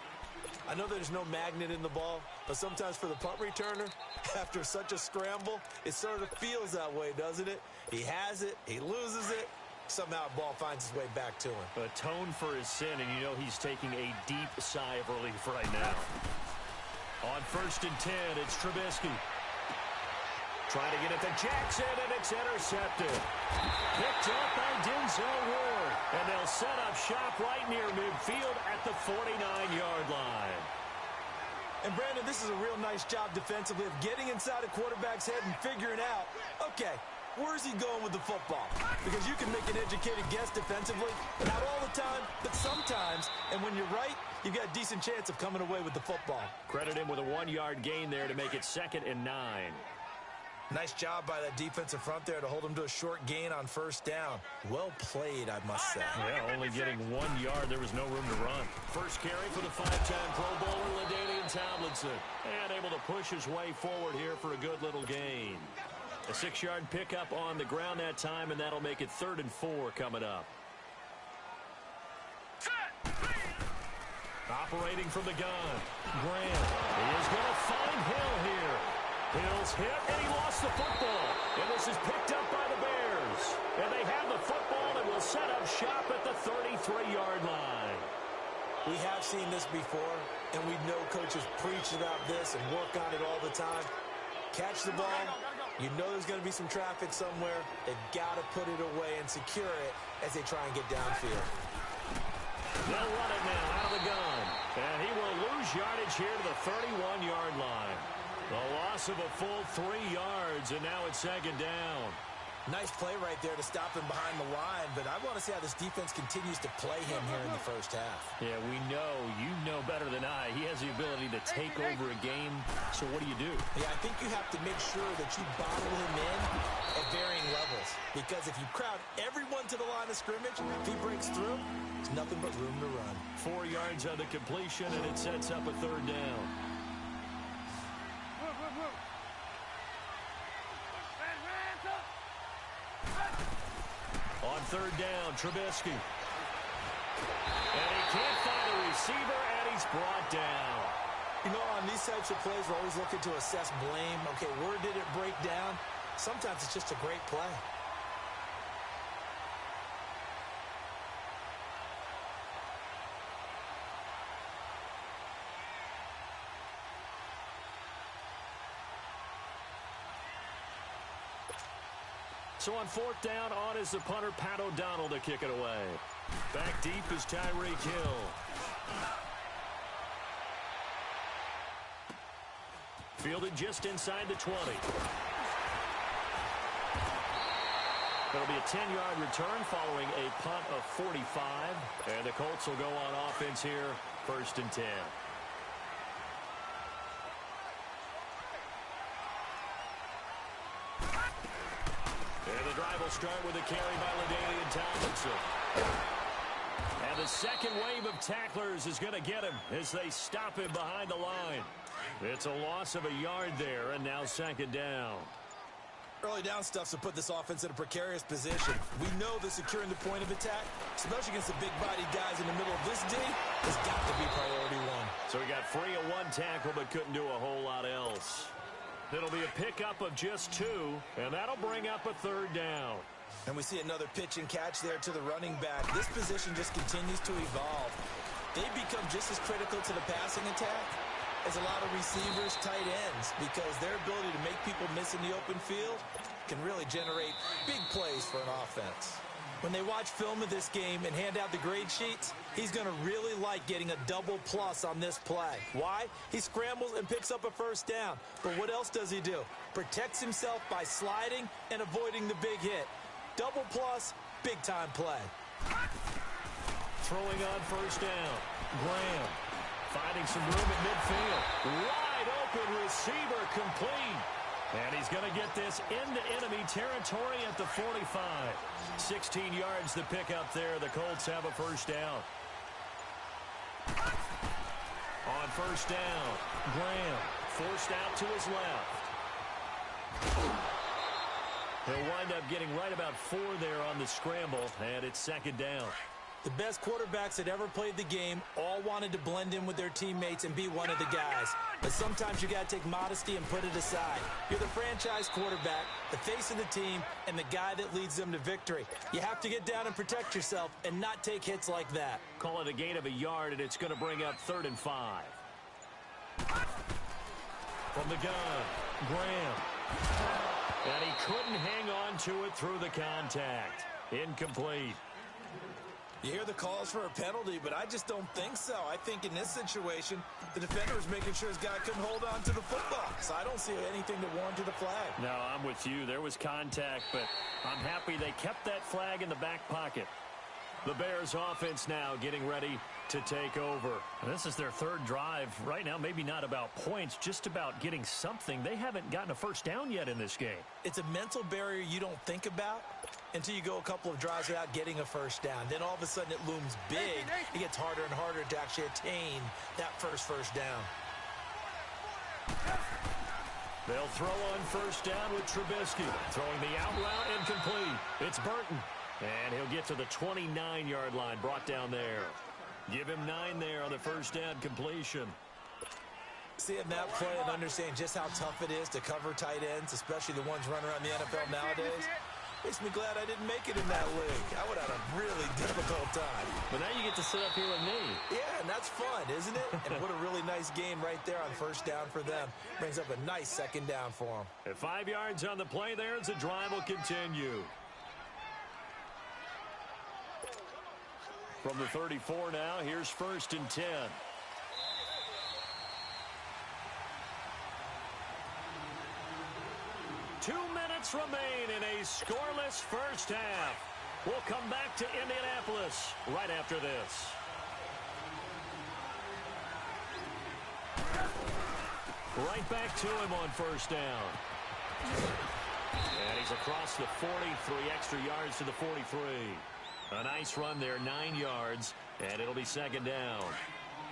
I know there's no magnet in the ball, but sometimes for the punt returner, after such a scramble, it sort of feels that way, doesn't it? He has it, he loses it, somehow the ball finds its way back to him. Atone for his sin, and you know he's taking a deep sigh of relief right now. On 1st and 10, it's Trubisky. Trying to get it to Jackson, and it's intercepted. Picked up by Denzel Ward. And they'll set up shop right near midfield at the 49-yard line. And, Brandon, this is a real nice job defensively of getting inside a quarterback's head and figuring out, okay, where's he going with the football? Because you can make an educated guess defensively, not all the time, but sometimes. And when you're right, you've got a decent chance of coming away with the football. Credit him with a 1-yard gain there to make it 2nd and 9. Nice job by that defensive front there to hold him to a short gain on 1st down. Well played, I must say. Yeah, only getting 1 yard. There was no room to run. First carry for the 5-time Pro Bowler, LaDainian Tomlinson. And able to push his way forward here for a good little gain. A 6-yard pickup on the ground that time, and that'll make it 3rd and 4 coming up. Operating from the gun. Graham. He is going to find Hill here. Hill's hit, and he lost the football. And this is picked up by the Bears. And they have the football and will set up shop at the 33-yard line. We have seen this before, and we know coaches preach about this and work on it all the time. Catch the ball. You know there's going to be some traffic somewhere. They've got to put it away and secure it as they try and get downfield. They'll run it now out of the gun. And he will lose yardage here to the 31-yard line. The loss of a full 3 yards, and now it's 2nd down. Nice play right there to stop him behind the line, but I want to see how this defense continues to play him here in the first half. Yeah, we know. You know better than I. He has the ability to take over a game, so what do you do? Yeah, I think you have to make sure that you bottle him in at varying levels, because if you crowd everyone to the line of scrimmage, if he breaks through, there's nothing but room to run. 4 yards on the completion, and it sets up a 3rd down. On 3rd down, Trubisky. And he can't find a receiver, and he's brought down. You know, on these types of plays, we're always looking to assess blame. Okay, where did it break down? Sometimes it's just a great play. So on 4th down, on is the punter, Pat O'Donnell, to kick it away. Back deep is Tyreek Hill. Fielded just inside the 20. It'll be a 10-yard return following a punt of 45. And the Colts will go on offense here, 1st and 10. Will start with a carry by LaDainian Tomlinson. And the second wave of tacklers is going to get him as they stop him behind the line. It's a loss of a yard there, and now 2nd down. Early down stuffs to put this offense in a precarious position. We know that securing the point of attack, especially against the big-bodied guys in the middle of this D, has got to be priority 1. So he got free of 1 tackle but couldn't do a whole lot else. It'll be a pickup of just 2, and that'll bring up a 3rd down. And we see another pitch and catch there to the running back. This position just continues to evolve. They become just as critical to the passing attack is a lot of receivers, tight ends, because their ability to make people miss in the open field can really generate big plays for an offense. When they watch film of this game and hand out the grade sheets, he's going to really like getting a double plus on this play. Why? He scrambles and picks up a first down. But what else does he do? Protects himself by sliding and avoiding the big hit. Double plus, big-time play. Throwing on first down. Graham finding some room at midfield. Wide open receiver complete. And he's going to get this into enemy territory at the 45. 16 yards to pick up there. The Colts have a first down. On first down, Graham forced out to his left. He'll wind up getting right about 4 there on the scramble, and it's second down. The best quarterbacks that ever played the game all wanted to blend in with their teammates and be one of the guys. But sometimes you got to take modesty and put it aside. You're the franchise quarterback, the face of the team, and the guy that leads them to victory. You have to get down and protect yourself and not take hits like that. Call it a gain of a yard, and it's going to bring up 3rd and 5. From the gun, Graham. And he couldn't hang on to it through the contact. Incomplete. You hear the calls for a penalty, but I just don't think so. I think in this situation, the defender was making sure his guy couldn't hold on to the football. So I don't see anything that warranted a flag. No, I'm with you. There was contact, but I'm happy they kept that flag in the back pocket. The Bears offense now getting ready to take over. And this is their 3rd drive. Right now, maybe not about points, just about getting something. They haven't gotten a first down yet in this game. It's a mental barrier you don't think about until you go a couple of drives without getting a first down. Then all of a sudden it looms big. It gets harder and harder to actually attain that first down. They'll throw on first down with Trubisky. Throwing the out route incomplete. It's Burton. And he'll get to the 29-yard line, brought down there. Give him 9 there on the first down completion. Seeing that play and understanding just how tough it is to cover tight ends, especially the ones running around the NFL nowadays, makes me glad I didn't make it in that league. I would have had a really difficult time. But now you get to sit up here with me. Yeah, and that's fun, isn't it? And what a really nice game right there on first down for them. Brings up a nice second down for them. At 5 yards on the play there as the drive will continue. From the 34 now, here's 1st and 10. Two minutes remain in a scoreless first half. We'll come back to Indianapolis right after this. Right back to him on first down. And he's across the 40, 3 extra yards to the 43. A nice run there, 9 yards, and it'll be second down.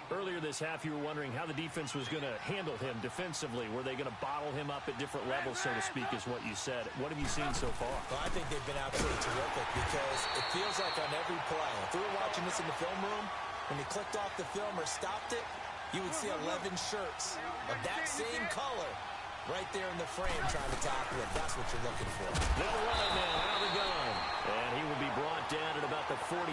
Earlier this half, you were wondering how the defense was going to handle him defensively. Were they going to bottle him up at different levels, so to speak, is what you said. What have you seen so far? Well, I think they've been absolutely terrific because it feels like on every play, if we were watching this in the film room, when you clicked off the film or stopped it, you would see 11 shirts of that same color right there in the frame trying to tackle it. That's what you're looking for. They'll run it now out of the gun. And he will be brought down at about the 43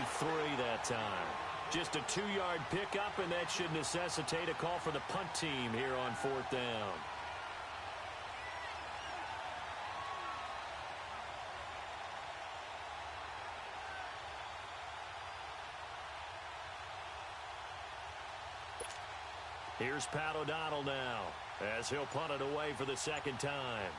that time. Just a 2-yard pickup, and that should necessitate a call for the punt team here on 4th down. Here's Pat O'Donnell now as he'll punt it away for the 2nd time.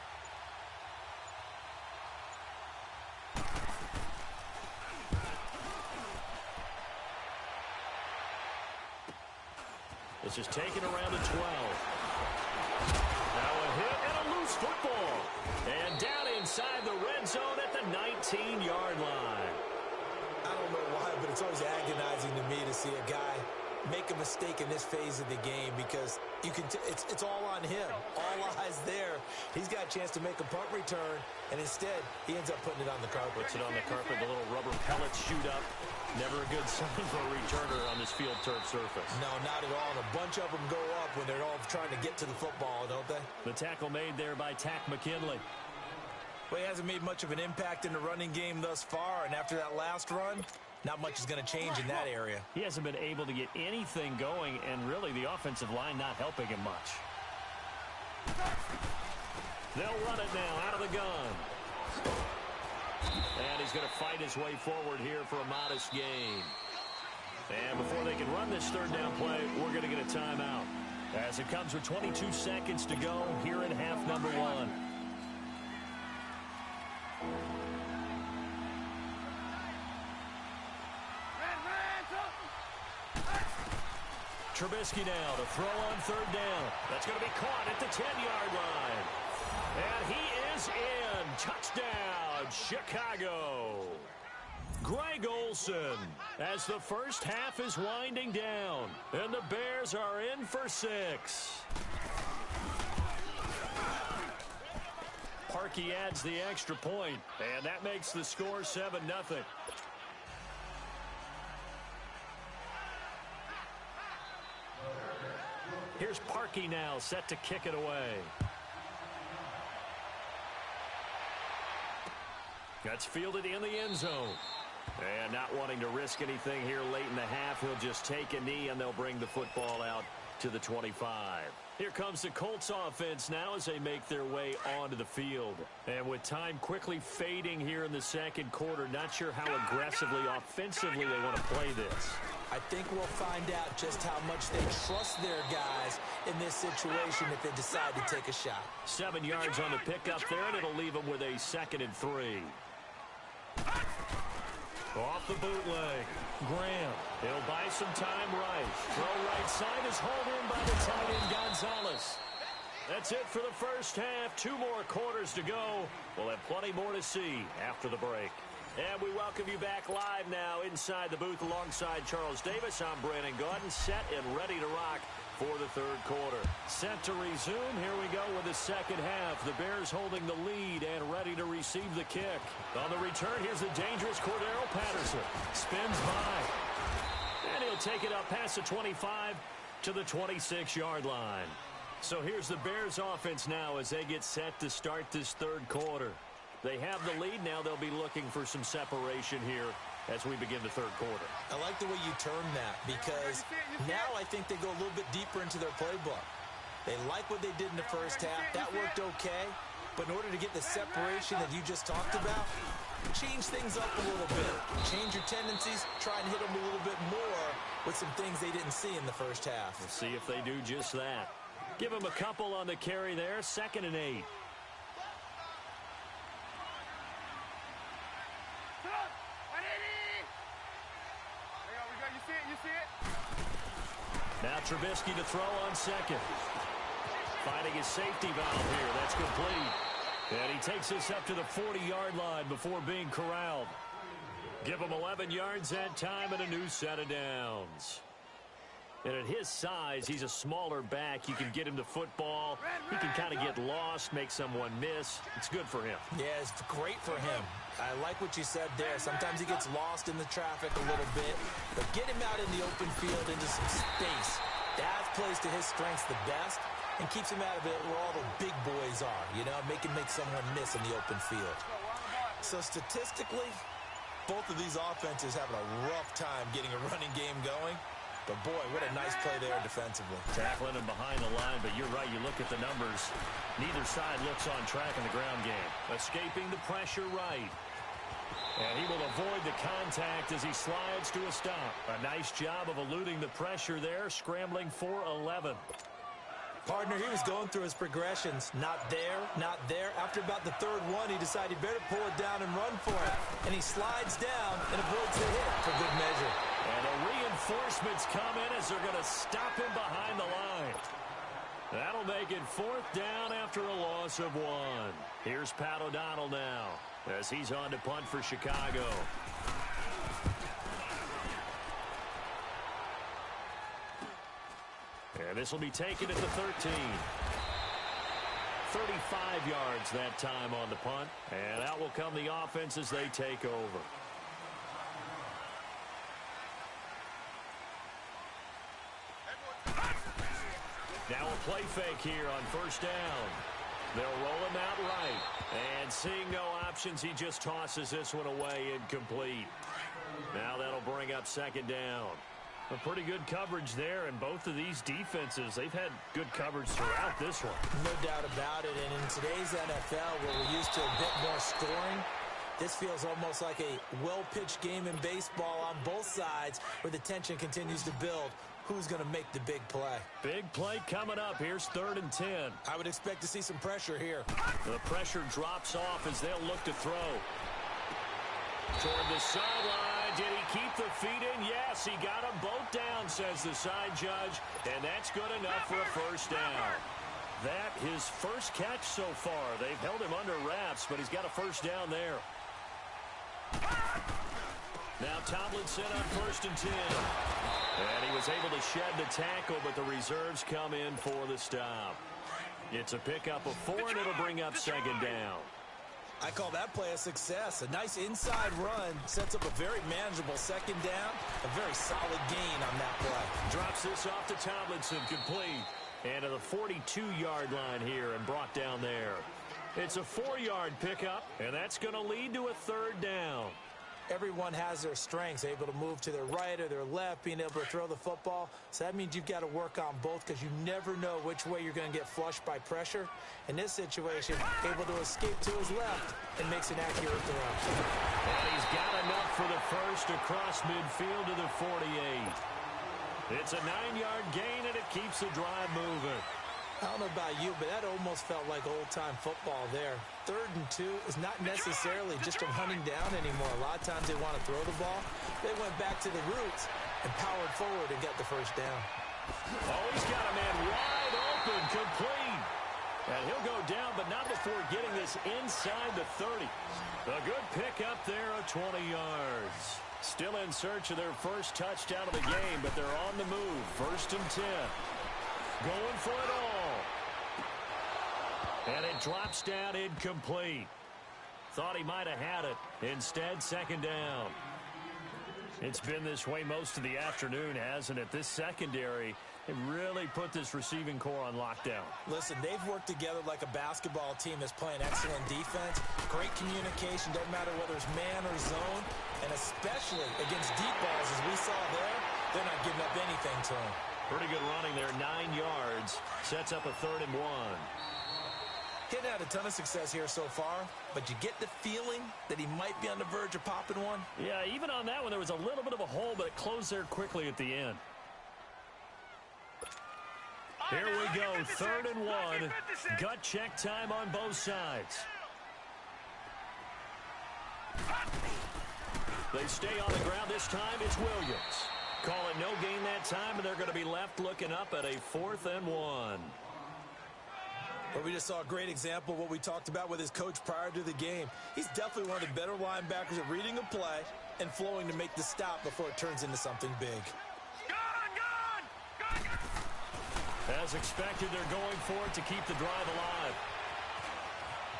This is taken around the 12. Now a hit and a loose football. And down inside the red zone at the 19-yard line. I don't know why, but it's always agonizing to me to see a guy make a mistake in this phase of the game because you can it's all on him. All eyes there. He's got a chance to make a punt return, and instead he ends up putting it on the carpet. Puts it on the carpet. The little rubber pellets shoot up. Never a good sign for a returner on this field turf surface. No, not at all. And a bunch of them go up when they're all trying to get to the football, don't they? The tackle made there by Tack McKinley. Well, he hasn't made much of an impact in the running game thus far, and after that last run, Not much is going to change in that area. He hasn't been able to get anything going, and really the offensive line not helping him much. They'll run it now out of the gun. And he's going to fight his way forward here for a modest gain. And before they can run this third down play, we're going to get a timeout. As it comes with 22 seconds to go here in half number 1. Trubisky now to throw on third down. That's going to be caught at the 10-yard line. And he is in. Touchdown, Chicago. Greg Olsen as the first half is winding down. And the Bears are in for 6. Parkey adds the extra point, and that makes the score 7-0. Here's Parkey now, set to kick it away. That's fielded in the end zone. And not wanting to risk anything here late in the half, he'll just take a knee, and they'll bring the football out to the 25. Here comes the Colts offense now as they make their way onto the field. And with time quickly fading here in the second quarter, not sure how aggressively, offensively they want to play this. I think we'll find out just how much they trust their guys in this situation if they decide to take a shot. 7 yards on the pickup there, and it'll leave them with a 2nd and 3. Off the bootleg. Graham. He'll buy some time right. Throw right side is hauled in by the tight end Gonzalez. That's it for the first half. 2 more quarters to go. We'll have plenty more to see after the break. And we welcome you back live now inside the booth alongside Charles Davis. I'm Brandon Gaudin, set and ready to rock for the third quarter. Set to resume. Here we go with the second half. The Bears holding the lead and ready to receive the kick. On the return, here's the dangerous Cordero Patterson. Spins by. And he'll take it up past the 25 to the 26-yard line. So here's the Bears offense now as they get set to start this third quarter. They have the lead. Now they'll be looking for some separation here as we begin the third quarter. I like the way you term that because now I think they go a little bit deeper into their playbook. They like what they did in the first half. That worked okay. But in order to get the separation that you just talked about, change things up a little bit. Change your tendencies. Try and hit them a little bit more with some things they didn't see in the first half. We'll see if they do just that. Give them a couple on the carry there. 2nd and 8. Now Trubisky to throw on second. Finding his safety valve here. That's complete. And he takes this up to the 40-yard line before being corralled. Give him 11 yards that time and a new set of downs. And at his size, he's a smaller back. You can get him to football. He can kind of get lost, make someone miss. It's good for him. Yeah, it's great for him. I like what you said there. Sometimes he gets lost in the traffic a little bit. But get him out in the open field into some space. That plays to his strengths the best and keeps him out of it where all the big boys are. You know, make someone miss in the open field. So statistically, both of these offenses having a rough time getting a running game going. But, boy, what a nice play there defensively. Tackling him behind the line, but you're right. You look at the numbers. Neither side looks on track in the ground game. Escaping the pressure right. And he will avoid the contact as he slides to a stop. A nice job of eluding the pressure there, scrambling for 11. Partner, he was going through his progressions. Not there, not there. After about the third one, he decided he better pull it down and run for it. And he slides down and avoids the hit for good measure. And the reinforcements come in as they're going to stop him behind the line. That'll make it 4th down after a loss of 1. Here's Pat O'Donnell now as he's on to punt for Chicago. And this will be taken at the 13. 35 yards that time on the punt. And out will come the offense as they take over. Now a play fake here on 1st down. They'll roll him out right. And seeing no options, he just tosses this one away incomplete. Now that'll bring up second down. A pretty good coverage there, and both of these defenses, they've had good coverage throughout this one. No doubt about it, and in today's NFL, where we're used to a bit more scoring, this feels almost like a well-pitched game in baseball on both sides where the tension continues to build. Who's going to make the big play? Big play coming up. Here's 3rd and 10. I would expect to see some pressure here. The pressure drops off as they'll look to throw. Toward the sideline. Did he keep the feet in? Yes, he got them both down, says the side judge. And that's good enough for a first down. That his first catch so far. They've held him under wraps, but he's got a first down there. Now Tomlinson on 1st and 10. And he was able to shed the tackle, but the reserves come in for the stop. It's a pickup of 4, and it'll bring up second down. I call that play a success. A nice inside run sets up a very manageable second down. A very solid gain on that play. Drops this off to Tomlinson, complete. And to the 42-yard line here and brought down there. It's a 4-yard pickup, and that's going to lead to a 3rd down. Everyone has their strengths, able to move to their right or their left, being able to throw the football. So that means you've got to work on both because you never know which way you're going to get flushed by pressure. In this situation, able to escape to his left and makes an accurate throw. And he's got enough for the first across midfield to the 48. It's a 9-yard gain, and it keeps the drive moving. I don't know about you, but that almost felt like old-time football there. 3rd and 2 is not necessarily just a hunting down anymore. A lot of times they want to throw the ball. They went back to the roots and powered forward and got the first down. Oh, he's got a man wide open, complete. And he'll go down, but not before getting this inside the 30. A good pickup there of 20 yards. Still in search of their first touchdown of the game, but they're on the move. 1st and 10. Going for it all. And it drops down incomplete. Thought he might have had it. Instead, second down. It's been this way most of the afternoon, hasn't it? This secondary, it really put this receiving core on lockdown. Listen, they've worked together like a basketball team that's playing excellent defense. Great communication, doesn't matter whether it's man or zone. And especially against deep balls, as we saw there, they're not giving up anything to them. Pretty good running there, 9 yards. Sets up a 3rd and 1. Hitting had a ton of success here so far, but you get the feeling that he might be on the verge of popping one. Yeah, even on that one, there was a little bit of a hole, but it closed there quickly at the end. Here we go, 3rd and 1. Gut check time on both sides. They stay on the ground. This time it's Williams. Call it no gain that time, and they're going to be left looking up at a 4th and 1. But we just saw a great example of what we talked about with his coach prior to the game. He's definitely one of the better linebackers at reading a play and flowing to make the stop before it turns into something big. As expected, they're going for it to keep the drive alive.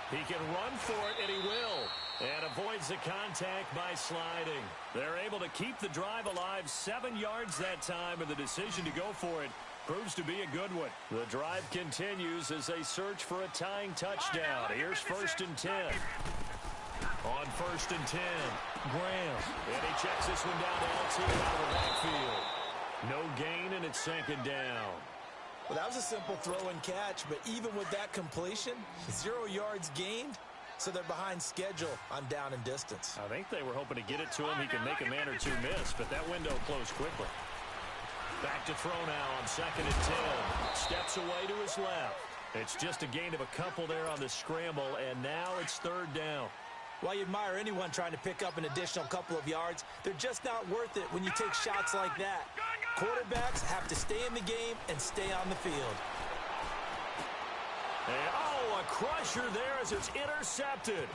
He can run for it, and he will. And avoids the contact by sliding. They're able to keep the drive alive, 7 yards that time, and the decision to go for it proves to be a good one. The drive continues as they search for a tying touchdown. Here's 1st and 10. On 1st and 10, Graham. And he checks this one down to L2 out of the backfield. No gain, and it's 2nd down. Well, that was a simple throw and catch, but even with that completion, 0 yards gained, so they're behind schedule on down and distance. I think they were hoping to get it to him. He can make a man or two miss, but that window closed quickly. Back to throw now on 2nd and 10. Steps away to his left. It's just a gain of a couple there on the scramble, and now it's 3rd down. While you admire anyone trying to pick up an additional couple of yards, they're just not worth it when you take shots like that. Quarterbacks have to stay in the game and stay on the field. And, a crusher there as it's intercepted.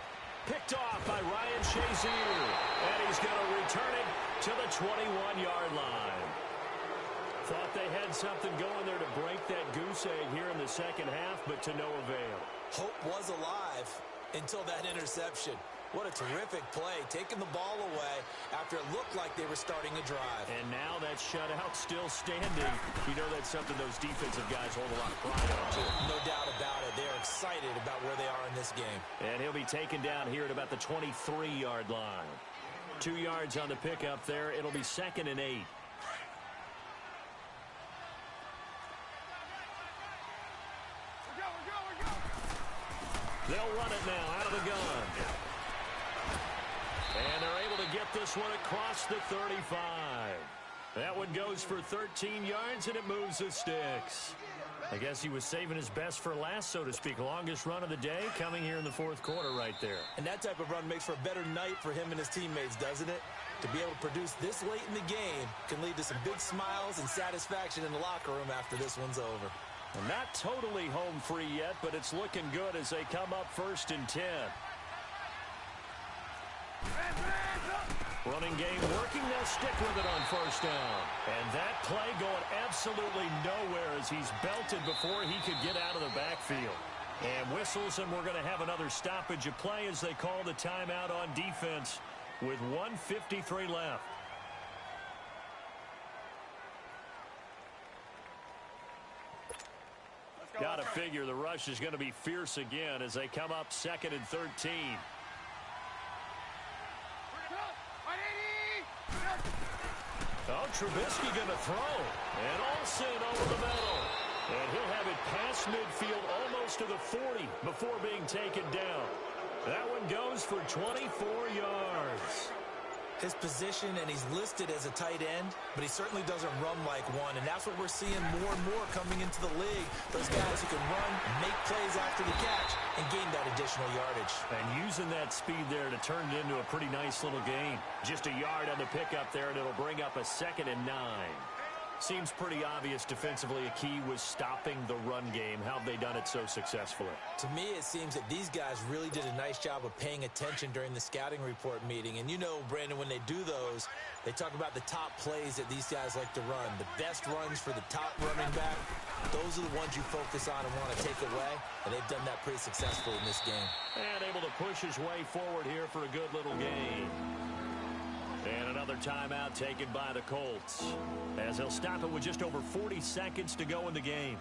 Picked off by Ryan Shazier. And he's going to return it to the 21-yard line. Thought they had something going there to break that goose egg here in the second half, but to no avail. Hope was alive until that interception. What a terrific play, taking the ball away after it looked like they were starting a drive. And now that shutout still standing. You know that's something those defensive guys hold a lot of pride on, too. No doubt about it. They're excited about where they are in this game. And he'll be taken down here at about the 23-yard line. 2 yards on the pickup there. It'll be 2nd and 8. They'll run it now out of the gun. And they're able to get this one across the 35. That one goes for 13 yards, and it moves the sticks. I guess he was saving his best for last, so to speak. Longest run of the day coming here in the 4th quarter right there. And that type of run makes for a better night for him and his teammates, doesn't it? To be able to produce this late in the game can lead to some big smiles and satisfaction in the locker room after this one's over. Well, not totally home free yet, but it's looking good as they come up 1st and 10. Running game working. They'll stick with it on 1st down. And that play going absolutely nowhere as he's belted before he could get out of the backfield. And whistles, and we're going to have another stoppage of play as they call the timeout on defense with 1:53 left. Got to figure the rush is going to be fierce again as they come up 2nd and 13. Oh, Trubisky going to throw. And Olsen over the middle. And he'll have it past midfield almost to the 40 before being taken down. That one goes for 24 yards. His position, and he's listed as a tight end, but he certainly doesn't run like one, and that's what we're seeing more and more coming into the league. Those guys who can run, make plays after the catch, and gain that additional yardage. And using that speed there to turn it into a pretty nice little game. Just a yard on the pickup there, and it'll bring up a 2nd and 9. Seems pretty obvious defensively a key was stopping the run game. How have they done it so successfully? To me, it seems that these guys really did a nice job of paying attention during the scouting report meeting. And you know, Brandon, when they do those, they talk about the top plays that these guys like to run. The best runs for the top running back, those are the ones you focus on and want to take away. And they've done that pretty successfully in this game. And able to push his way forward here for a good little game. And another timeout taken by the Colts as they'll stop it with just over 40 seconds to go in the game.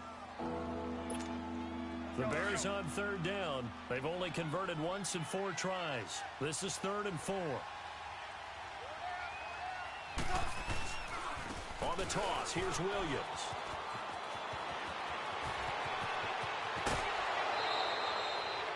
The Bears on 3rd down. They've only converted once in 4 tries. This is 3rd and 4. On the toss, here's Williams.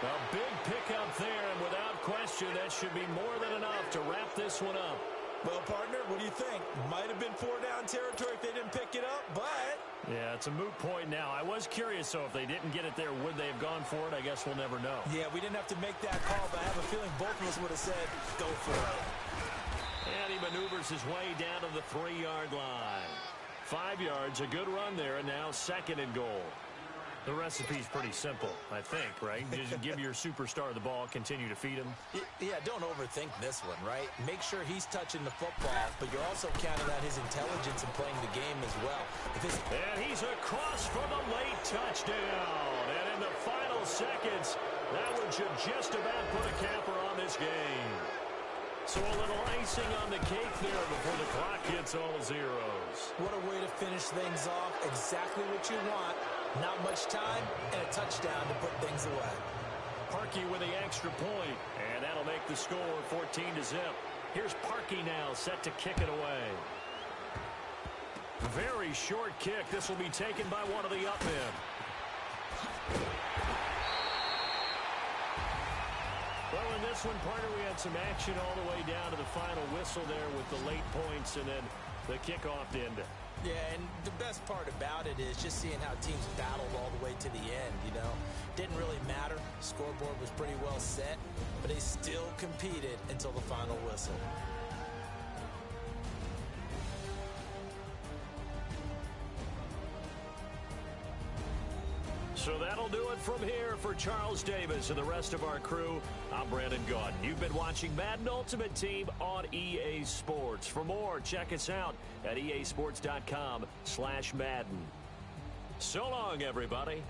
A big pickup there, and without question, that should be more than enough to wrap this one up. Well, partner, what do you think? Might have been 4-down territory if they didn't pick it up, but... Yeah, it's a moot point now. I was curious, so if they didn't get it there, would they have gone for it? I guess we'll never know. Yeah, we didn't have to make that call, but I have a feeling both of us would have said, go for it. And he maneuvers his way down to the 3-yard line. 5 yards, a good run there, and now 2nd and goal. The recipe's pretty simple, I think, right? Just give your superstar the ball, continue to feed him. Yeah, don't overthink this one, right? Make sure he's touching the football, but you're also counting on his intelligence in playing the game as well. And he's across for the late touchdown. And in the final seconds, that one should just about put a capper on this game. So a little icing on the cake there before the clock hits all zeros. What a way to finish things off. Exactly what you want. Not much time and a touchdown to put things away. Parkey with the extra point, and that'll make the score 14-0. Here's Parkey now set to kick it away. Very short kick. This will be taken by one of the up men. Well, in this one, partner, we had some action all the way down to the final whistle there with the late points and then the kickoff to end it. Yeah, and the best part about it is just seeing how teams battled all the way to the end, you know. Didn't really matter. The scoreboard was pretty well set, but they still competed until the final whistle. So that'll do it from here for Charles Davis and the rest of our crew. I'm Brandon Gaudin. You've been watching Madden Ultimate Team on EA Sports. For more, check us out at easports.com/Madden. So long, everybody.